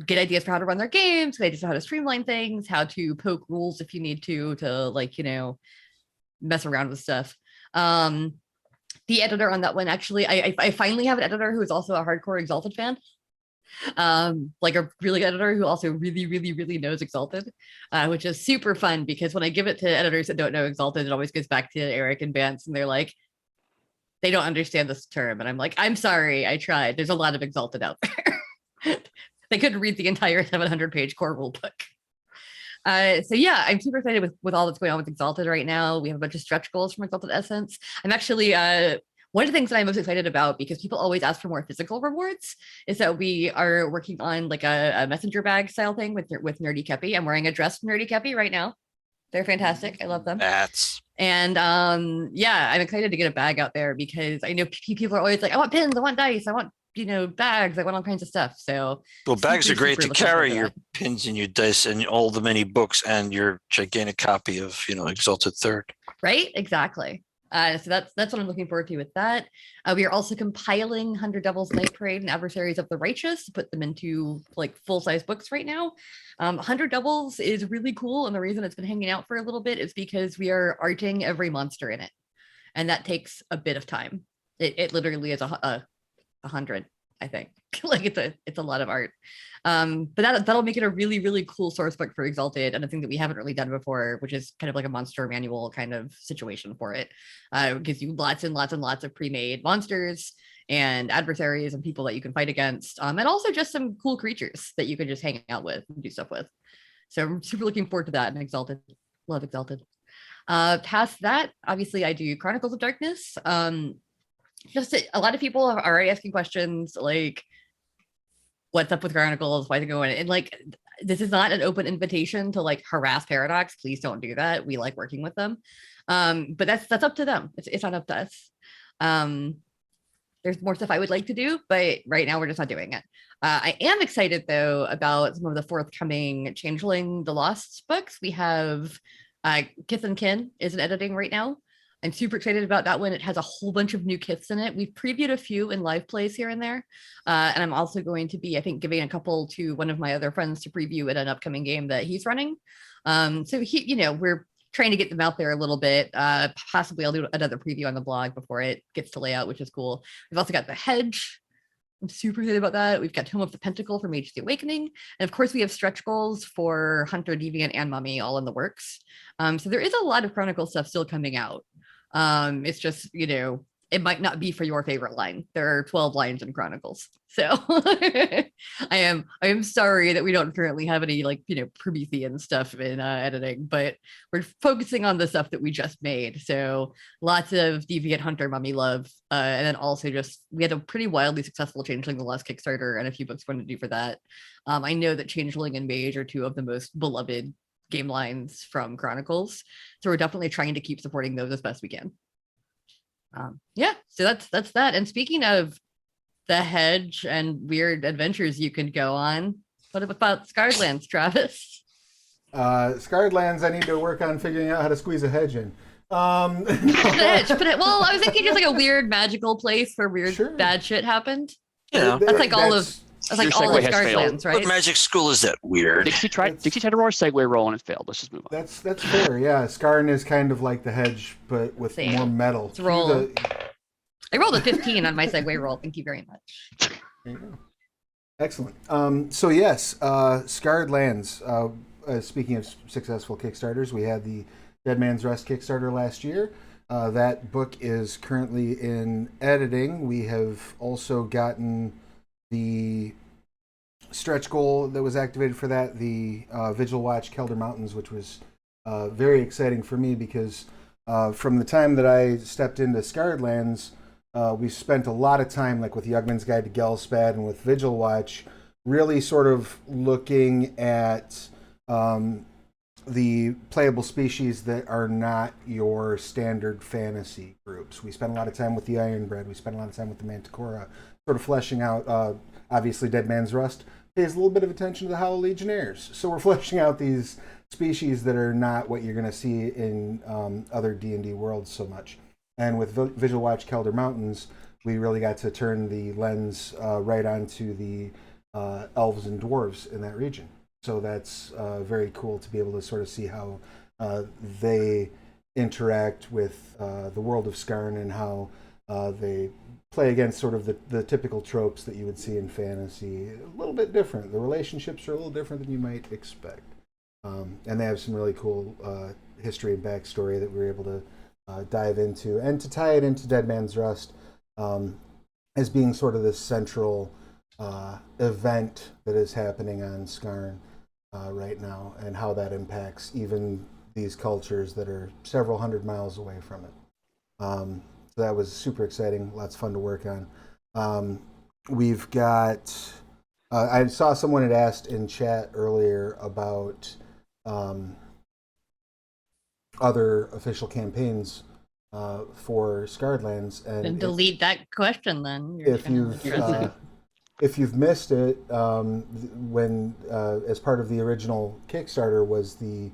get ideas for how to run their games, get ideas for how to streamline things, how to poke rules if you need to like, mess around with stuff. The editor on that one, actually, I finally have an editor who is also a hardcore Exalted fan. Like a really good editor who also really, really, really knows Exalted, which is super fun, because when I give it to editors that don't know Exalted, it always goes back to Eric and Vance, and they're like, they don't understand this term. And I'm like, I'm sorry, I tried. There's a lot of Exalted out there. They couldn't read the entire 700-page core rule book. So yeah, I'm super excited with all that's going on with Exalted right now. We have a bunch of stretch goals from Exalted Essence. I'm actually one of the things that I'm most excited about, because people always ask for more physical rewards, is that we are working on like a messenger bag style thing with Nerdy Kepi. I'm wearing a dress from Nerdy Kepi right now. They're fantastic. I love them. And yeah, I'm excited to get a bag out there, because I know people are always like, I want pins, I want dice, I want bags, I want all kinds of stuff. So well, bags are great to carry your pins and your dice and all the many books and your gigantic copy of Exalted Third. Right, exactly. So that's what I'm looking forward to with that. We are also compiling 100 Devils Night Parade and Adversaries of the Righteous to put them into like full-size books right now. 100 Devils is really cool, and the reason it's been hanging out for a little bit is because we are arting every monster in it, and that takes a bit of time. It literally is 100, I think. Like it's a lot of art. But that'll make it a really, really cool source book for Exalted, and a thing that we haven't really done before, which is kind of like a monster manual kind of situation for it. It gives you lots and lots and lots of pre-made monsters and adversaries and people that you can fight against, and also just some cool creatures that you can just hang out with and do stuff with. So I'm super looking forward to that. And Exalted, love Exalted. Past that, obviously I do Chronicles of Darkness. Just a lot of people are already asking questions like, what's up with Chronicles, why is it going, and like this is not an open invitation to like harass Paradox. Please don't do that. We like working with them. But that's up to them. It's not up to us. There's more stuff I would like to do, but right now we're just not doing it. I am excited though about some of the forthcoming Changeling the Lost books. We have Kith and Kin is in editing right now. I'm super excited about that one. It has a whole bunch of new kiths in it. We've previewed a few in live plays here and there. And I'm also going to be, I think, giving a couple to one of my other friends to preview at an upcoming game that he's running. So he, you know, we're trying to get them out there a little bit. Possibly I'll do another preview on the blog before it gets to layout, which is cool. We've also got The Hedge. I'm super excited about that. We've got Home of the Pentacle from Age of the Awakening. And of course, we have stretch goals for Hunter, Deviant, and Mummy all in the works. So there is a lot of Chronicle stuff still coming out. It's just, you know, it might not be for your favorite line. There are 12 lines in Chronicles. So I am sorry that we don't currently have any, like, you know, Promethean stuff in editing, but we're focusing on the stuff that we just made. So lots of Deviant, Hunter, Mummy love. And then also just, we had a pretty wildly successful Changeling the Last Kickstarter and a few books we're going to do for that. I know that Changeling and Mage are two of the most beloved game lines from Chronicles. So we're definitely trying to keep supporting those as best we can. Yeah, so that's that. And speaking of The Hedge and weird adventures you can go on, what about Scarred Lands, Travis? Scarred Lands, I need to work on figuring out how to squeeze a hedge in. Well, I was thinking just like a weird magical place where weird bad shit happened. Yeah, that's like all of Scarred Lands, right? What magic school is that weird? Dixie tried to roll a segue roll and it failed. Let's just move on. That's fair. Yeah, Scarn is kind of like The Hedge, but with more metal. Let's roll. I rolled a 15 on my segue roll. Thank you very much. There you go. Excellent. So yes, Scarred Lands. Speaking of successful Kickstarters, we had the Dead Man's Rest Kickstarter last year. That book is currently in editing. We have also gotten the stretch goal that was activated for that, the Vigil Watch Kelder Mountains, which was very exciting for me because from the time that I stepped into Scarred Lands, we spent a lot of time, like with Yugman's Guide to Gelspad and with Vigil Watch, really sort of looking at the playable species that are not your standard fantasy groups. We spent a lot of time with the Ironbred. We spent a lot of time with the Manticora, sort of fleshing out, obviously Dead Man's Rust pays a little bit of attention to the Hollow Legionnaires. So we're fleshing out these species that are not what you're going to see in other D&D worlds so much. And with Vigil Watch Kelder Mountains, we really got to turn the lens right onto the elves and dwarves in that region. So that's very cool to be able to sort of see how they interact with the world of Scarn and how they play against sort of the typical tropes that you would see in fantasy. A little bit different. The relationships are a little different than you might expect. And they have some really cool history and backstory that we were able to dive into. And to tie it into Dead Man's Rust as being sort of the central event that is happening on Scarn right now and how that impacts even these cultures that are several hundred miles away from it. So that was super exciting, lots of fun to work on. We've got, I saw someone had asked in chat earlier about other official campaigns for Scarred Lands. And delete that question then. If you've missed it, when as part of the original Kickstarter was the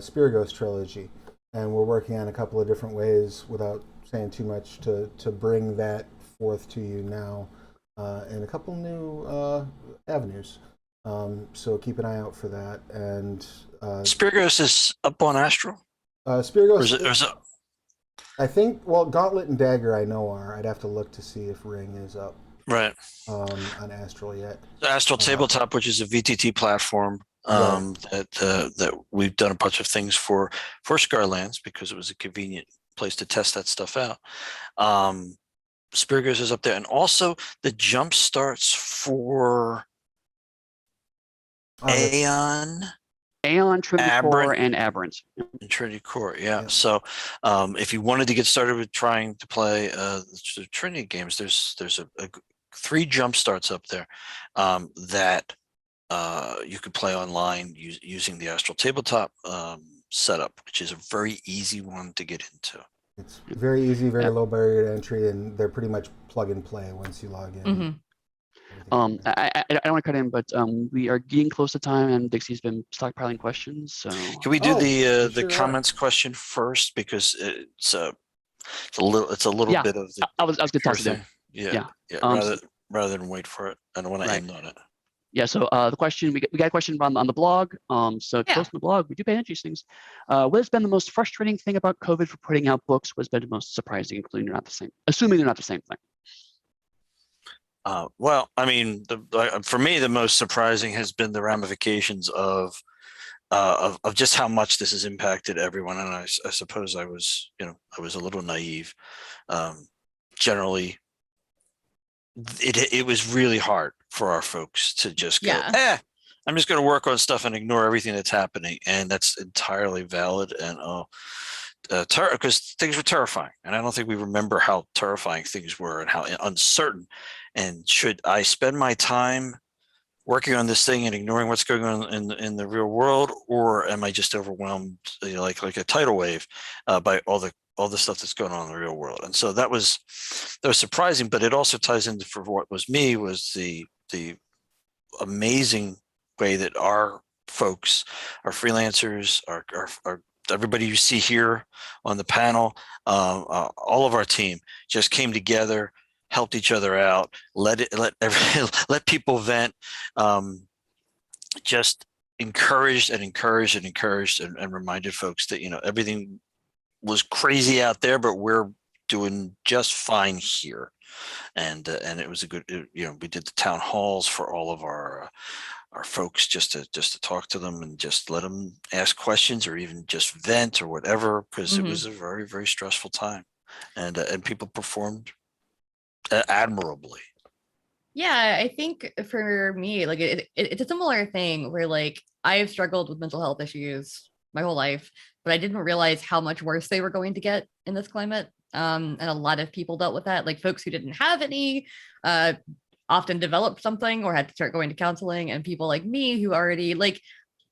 Spear Ghost trilogy, and we're working on a couple of different ways without saying too much to bring that forth to you now in a couple new avenues. So keep an eye out for that. And Spear Ghost is up on Astro? Spear Ghost, or is it... I think, well, Gauntlet and Dagger I know are. I'd have to look to see if Ring is up. Right. On Astral yet. Astral Tabletop, which is a VTT platform that we've done a bunch of things for Scarlands because it was a convenient place to test that stuff out. Spear Ghost is up there, and also the jump starts for Aeon, Trinity Core, and Aberrant. Trinity Core, yeah. So if you wanted to get started with trying to play the Trinity games, there's 3 jump starts up there that you could play online using the Astro tabletop setup, which is a very easy one to get into. It's very easy, very Yeah. low barrier to entry, and they're pretty much plug and play once you log in. Mm-hmm. I don't want to cut in, but we are getting close to time, and Dixie's been stockpiling questions. So Can we do Oh, we the sure are. comments question first, because it's a little Yeah, bit of the I was going to toss it in. thing. Yeah, Yeah. yeah. Rather than wait for it, I don't want to Right. end on it. Yeah, so the question, we got a question on the blog. So if you Yeah. post on the blog, we do pay attention to these things. What has been the most frustrating thing about COVID for putting out books? What has been the most surprising, including they're not the same, assuming they're not the same thing? Well, I mean, for me, the most surprising has been the ramifications of just how much this has impacted everyone. And I suppose I was a little naive. Generally, it was really hard for our folks to just go, Yeah. I'm just going to work on stuff and ignore everything that's happening. And that's entirely valid. And because things were terrifying, and I don't think we remember how terrifying things were and how uncertain. And should I spend my time working on this thing and ignoring what's going on in the real world, or am I just overwhelmed, like a tidal wave, by all the stuff that's going on in the real world? And so that was surprising, but it also ties into, for what was the amazing way that our folks, our freelancers, our everybody you see here on the panel, all of our team just came together, helped each other out, let people vent, just encouraged and reminded folks that everything was crazy out there, but we're doing just fine here. And it was a good, we did the town halls for all of our folks, just to talk to them and just let them ask questions or even just vent or whatever, because it was a very, very stressful time, and people performed admirably. Yeah, I think for me, like it's a similar thing where like I've struggled with mental health issues my whole life, but I didn't realize how much worse they were going to get in this climate. And a lot of people dealt with that, like folks who didn't have any often developed something or had to start going to counseling, and people like me who already, like,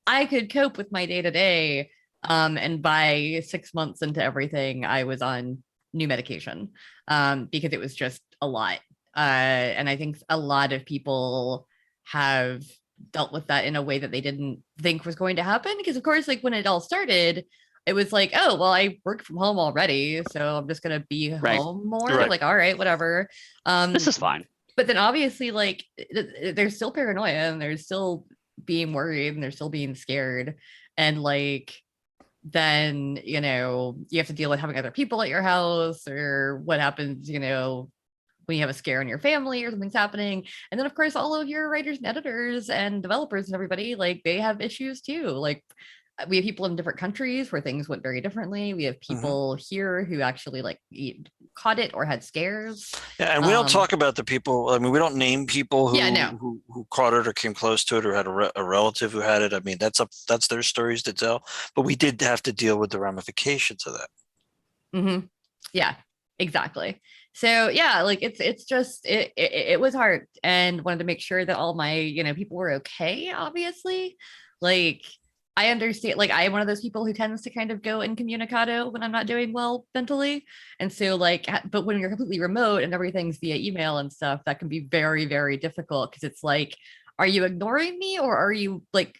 I could cope with my day to day. And by 6 months into everything, I was on new medication because it was just a lot. And I think a lot of people have dealt with that in a way that they didn't think was going to happen. Because of course, like when it all started, it was like, oh, well, I work from home already, so I'm just gonna be home more. Right. Like, all right, whatever. This is fine. But then obviously, like, there's still paranoia and there's still being worried and they're still being scared. And like, then, you have to deal with having other people at your house, or what happens, when you have a scare in your family or something's happening. And then of course, all of your writers and editors and developers and everybody, like, they have issues too. Like, we have people in different countries where things went very differently. We have people here who actually like caught it or had scares. Yeah, and we don't talk about the people. I mean, we don't name people who who caught it or came close to it or had a relative who had it. I mean, that's their stories to tell. But we did have to deal with the ramifications of that. Yeah, exactly. So yeah, like it's just it was hard, and wanted to make sure that all my people were okay. Obviously, like, I understand, like, I am one of those people who tends to kind of go incommunicado when I'm not doing well mentally. And so like, but when you're completely remote and everything's via email and stuff, that can be very, very difficult, because it's like, are you ignoring me, or are you like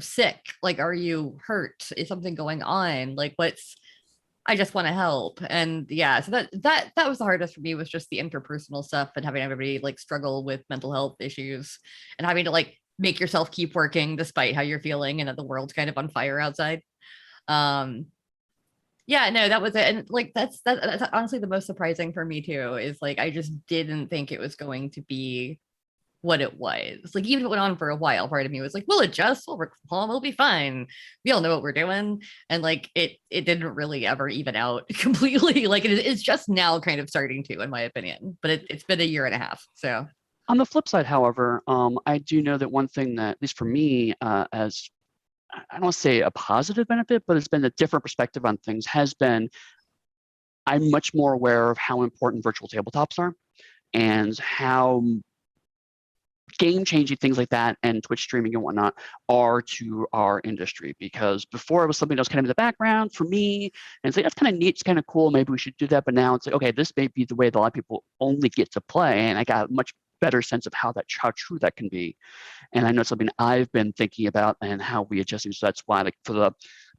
sick? Like, are you hurt? Is something going on? Like, I just want to help. And yeah, so that was the hardest for me, was just the interpersonal stuff and having everybody like struggle with mental health issues and having to like make yourself keep working despite how you're feeling and that the world's kind of on fire outside. Yeah, no, that was it. And like, that's honestly the most surprising for me too, is like, I just didn't think it was going to be what it was. Like, even if it went on for a while, part of me was like, we'll adjust, we'll work from home, we'll be fine, we all know what we're doing. And like, it didn't really ever even out completely. Like, it's just now kind of starting to, in my opinion, but it's been a year and a half. So on the flip side, however, I do know that one thing that, at least for me, as I don't want to say a positive benefit, but it's been a different perspective on things, has been I'm much more aware of how important virtual tabletops are and how game-changing things like that and Twitch streaming and whatnot are to our industry, because before it was something that was kind of in the background for me, and it's like, that's kind of neat, it's kind of cool, maybe we should do that. But now it's like, okay, this may be the way that a lot of people only get to play, and I got a much better sense of how true that can be. And I know it's something I've been thinking about and how we adjusting. So that's why, like, for the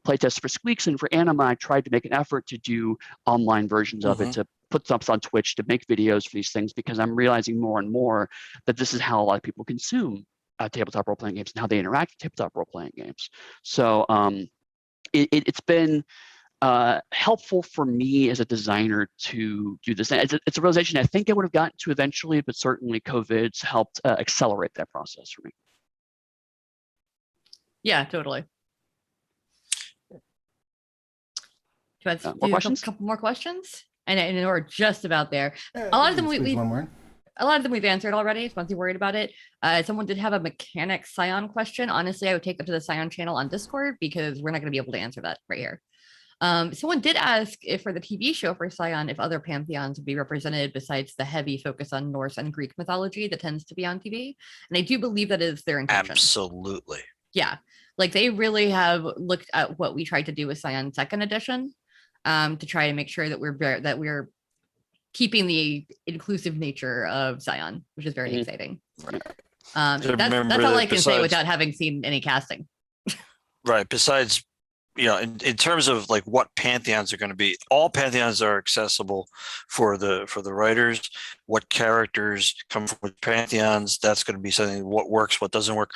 playtest for Squeaks and for Anima, I tried to make an effort to do online versions of it, to put stuff on Twitch, to make videos for these things, because I'm realizing more and more that this is how a lot of people consume tabletop role-playing games and how they interact with tabletop role-playing games. So it's been helpful for me as a designer to do this. And it's a realization I think I would have gotten to eventually, but certainly COVID's helped accelerate that process for me. Yeah, totally. Do you More questions? A couple more questions? And we're just about there. Yeah, A lot of them squeeze one more in. a lot of them we've answered already. Once you're worried about it, someone did have a mechanic Scion question. Honestly, I would take them to the Scion channel on Discord, because we're not going to be able to answer that right here. Someone did ask if for the TV show for Scion, if other pantheons would be represented besides the heavy focus on Norse and Greek mythology that tends to be on TV. And I do believe that is their intention. Absolutely. Yeah, like they really have looked at what we tried to do with Scion Second Edition, to try to make sure that we're keeping the inclusive nature of Scion, which is very exciting. Right. That's all I can say without having seen any casting. Right. Besides, in terms of like what pantheons are going to be, all pantheons are accessible for the writers. What characters come from which pantheons, that's going to be something, what works, what doesn't work.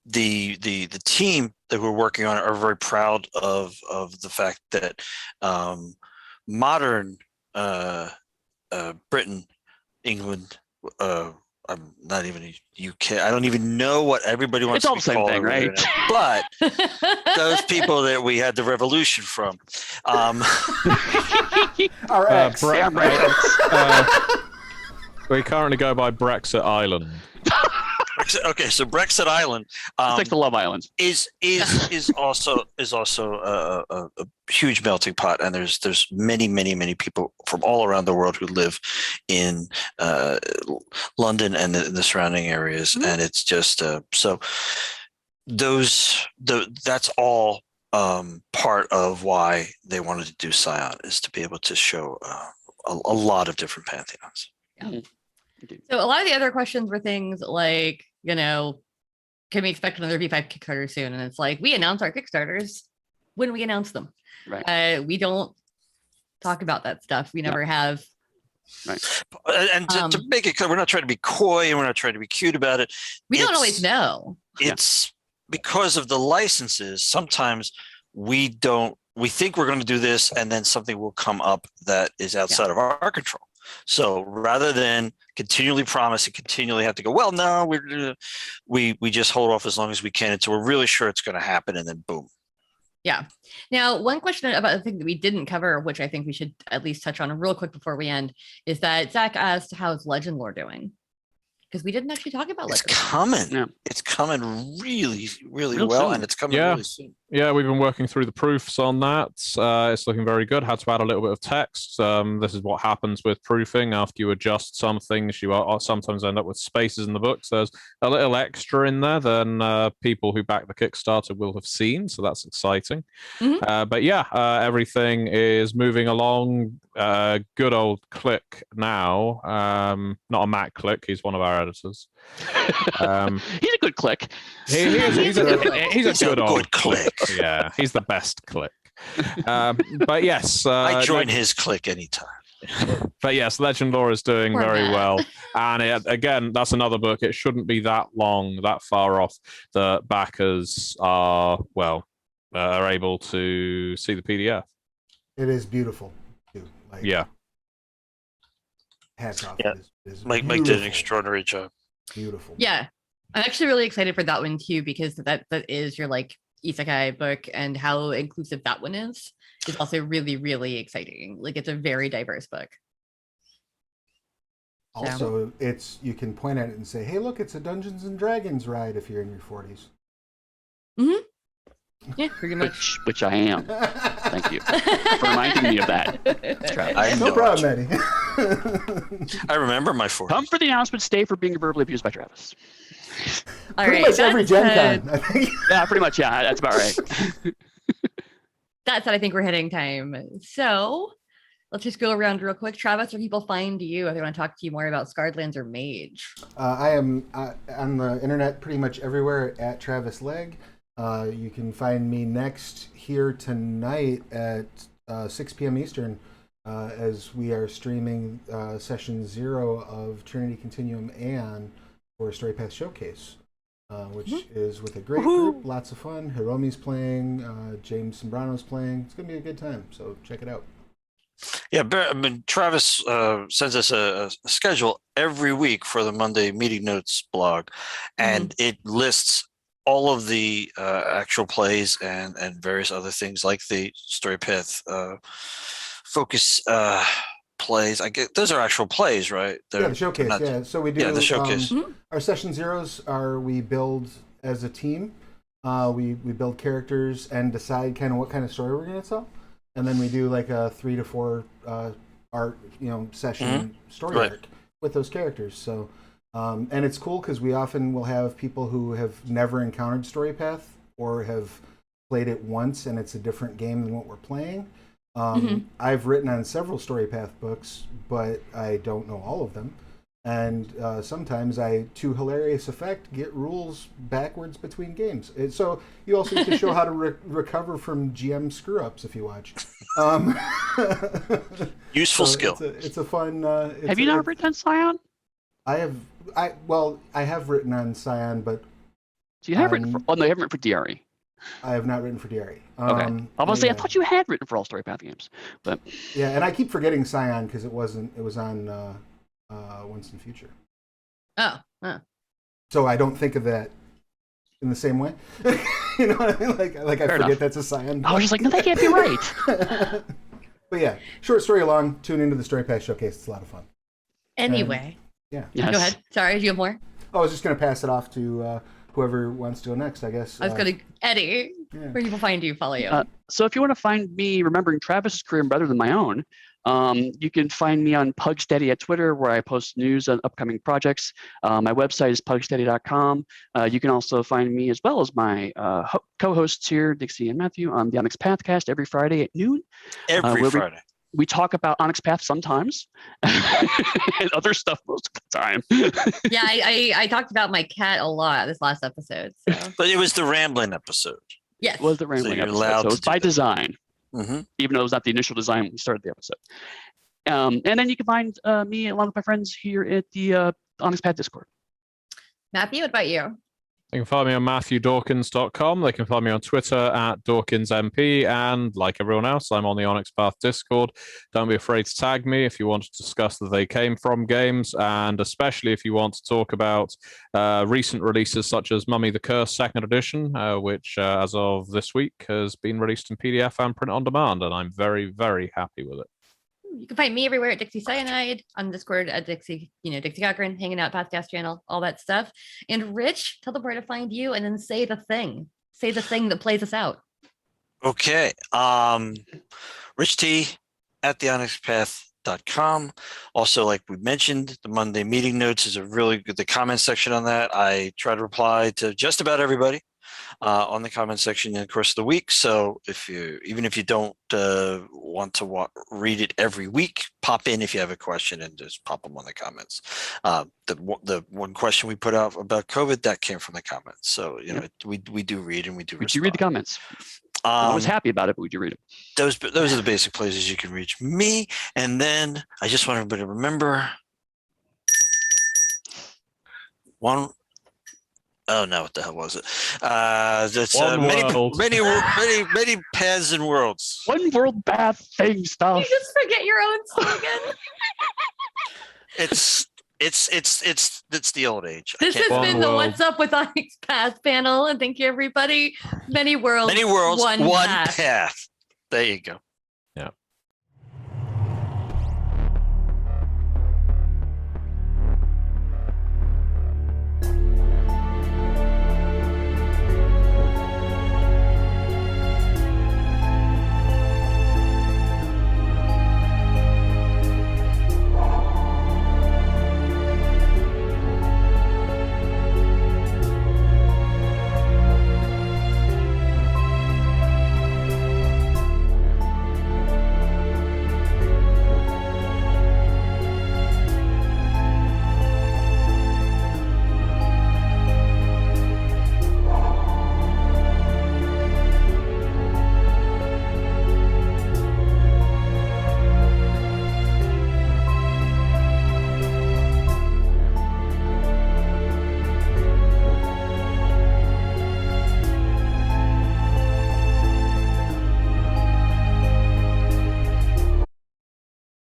The team that we're working on are very proud of the fact that modern Britain, England, I'm not even UK. I don't even know what everybody wants to be called. It's all the same thing, right? But those people that we had the revolution from. We currently go by Brexit Island. Okay, so Brexit Island, it's like the Love Island, is also a huge melting pot, and there's many people from all around the world who live in London and the surrounding areas, and it's just so that's all part of why they wanted to do Scion, is to be able to show a lot of different pantheons. Yeah. So a lot of the other questions were things like, can we expect another V5 Kickstarter soon? And it's like, we announce our Kickstarters when we announce them. Right. We don't talk about that stuff. We never have. Right. And to make it clear, we're not trying to be coy and we're not trying to be cute about it. We don't always know. It's because of the licenses. Sometimes we think we're going to do this, and then something will come up that is outside of our control. So rather than continually promise and continually have to go, well, no, we just hold off as long as we can until we're really sure it's going to happen, and then boom. Yeah. Now, one question about the thing that we didn't cover, which I think we should at least touch on real quick before we end, is that Zach asked, how's Legend Lore doing? Because we didn't actually talk about Legend Lore. It's coming. Yeah. It's coming really Real well, soon. and it's coming really soon. Yeah, we've been working through the proofs on that. It's looking very good. Had to add a little bit of text. This is what happens with proofing. After you adjust some things, you sometimes end up with spaces in the books. There's a little extra in there than people who back the Kickstarter will have seen, so that's exciting. But yeah, everything is moving along. Good old Click now. Not a Matt Click. He's one of our editors. He's a good Click. He's a good old Click. Yeah, he's the best Click. But yes, I join his Click anytime. But yes, Legend Lore is doing very well, and again, that's another book. It shouldn't be that long, that far off. The backers are able to see the PDF. It is beautiful. Too. Yeah. Hats off. Yeah. It is Mike did an extraordinary job. Beautiful. Yeah. I'm actually really excited for that one too, because that is your isekai book, and how inclusive that one is also really, really exciting. Like, it's a very diverse book. Also, you can point at it and say, hey, look, it's a Dungeons and Dragons ride if you're in your 40s. Yeah, pretty much. Which I am. Thank you for reminding me of that, Travis. I No know problem, it. Eddie. I remember my 40s. Come for the announcement, stay for being verbally abused by Travis. All Pretty right, much every that Gen said- Con, I think. Yeah, pretty much. Yeah, that's about right. That said, I think we're hitting time. So let's just go around real quick. Travis, where people find you if they want to talk to you more about Scarredlands or Mage? I am on the internet pretty much everywhere at Travis Legg. You can find me next here tonight at 6 p.m. Eastern as we are streaming session 0 of Trinity Continuum and for StoryPath Showcase, which is with a great group, lots of fun. Hiromi's playing, James Sombrano's playing. It's going to be a good time, so check it out. Yeah, I mean, Travis sends us a schedule every week for the Monday Meeting Notes blog, and it lists all of the actual plays and various other things like the StoryPath focus plays. I get those are actual plays, right? Yeah, the showcase. Yeah, so we do. Yeah, the showcase. Our session zeros are we build as a team. We build characters and decide kind of what kind of story we're going to tell, and then we do like a 3 to 4 art session story arc with those characters. So. And it's cool because we often will have people who have never encountered StoryPath or have played it once and it's a different game than what we're playing. I've written on several StoryPath books, but I don't know all of them. And sometimes I, to hilarious effect, get rules backwards between games. So you also get to show how to recover from GM screw-ups if you watch. Useful skill. It's a fun... Have you not written on Scion? I have written on Scion, but So you have written for, oh no, you haven't written for DRE. I have not written for DRE. Okay. I was say I thought you had written for all StoryPath games, but yeah, and I keep forgetting Scion because it was on Once in Future. Oh. So I don't think of that in the same way. You know what I mean? Like I Fair forget enough. that's a Scion. I was just like, no, that can't be right. But yeah, short story long. Tune into the StoryPath Showcase. It's a lot of fun. Anyway. Yeah. Yes. Go ahead. Sorry, do you have more? I was just going to pass it off to whoever wants to go next, I guess. I was going to, Eddie, where people find you, follow you. So if you want to find me, remembering Travis's career rather than my own, you can find me on Pugsteady at Twitter, where I post news on upcoming projects. My website is pugsteady.com. You can also find me, as well as my co-hosts here, Dixie and Matthew, on the Onyx Pathcast every Friday at noon. Every Friday. We talk about Onyx Path sometimes, and other stuff most of the time. Yeah, I talked about my cat a lot this last episode. So. But it was the rambling episode. Yes. It was the rambling you're episode, allowed so it was to do by that. design, even though it was not the initial design when we started the episode. And then you can find me along with my friends here at the Onyx Path Discord. Matthew, what about you? They can find me on MatthewDawkins.com. They can find me on Twitter at DawkinsMP. And like everyone else, I'm on the Onyx Path Discord. Don't be afraid to tag me if you want to discuss the They Came From games, and especially if you want to talk about recent releases such as Mummy the Curse 2nd Edition, which as of this week has been released in PDF and print on demand, and I'm very, very happy with it. You can find me everywhere at Dixie Cyanide, on Discord at Dixie Cochran, hanging out, podcast channel, all that stuff. And Rich, tell them where to find you, and then say the thing. Say the thing that plays us out. Okay. Rich T at theonyxpath.com. Also, like we mentioned, the Monday Meeting Notes is a really good, the comment section on that. I try to reply to just about everybody on the comment section in the course of the week. So even if you don't want to read it every week, pop in if you have a question and just pop them on the comments. The one question we put out about COVID, that came from the comments. So we do read and we do. Would you read the comments? I was happy about it, but would you read it? Those are the basic places you can reach me. And then I just want everybody to remember one. Oh no! What the hell was it? That's many paths and worlds. One world path thing stuff. You just forget your own slogan. It's the old age. This has been the What's Up with Onyx Path panel, and thank you everybody. Many worlds, one path. There you go.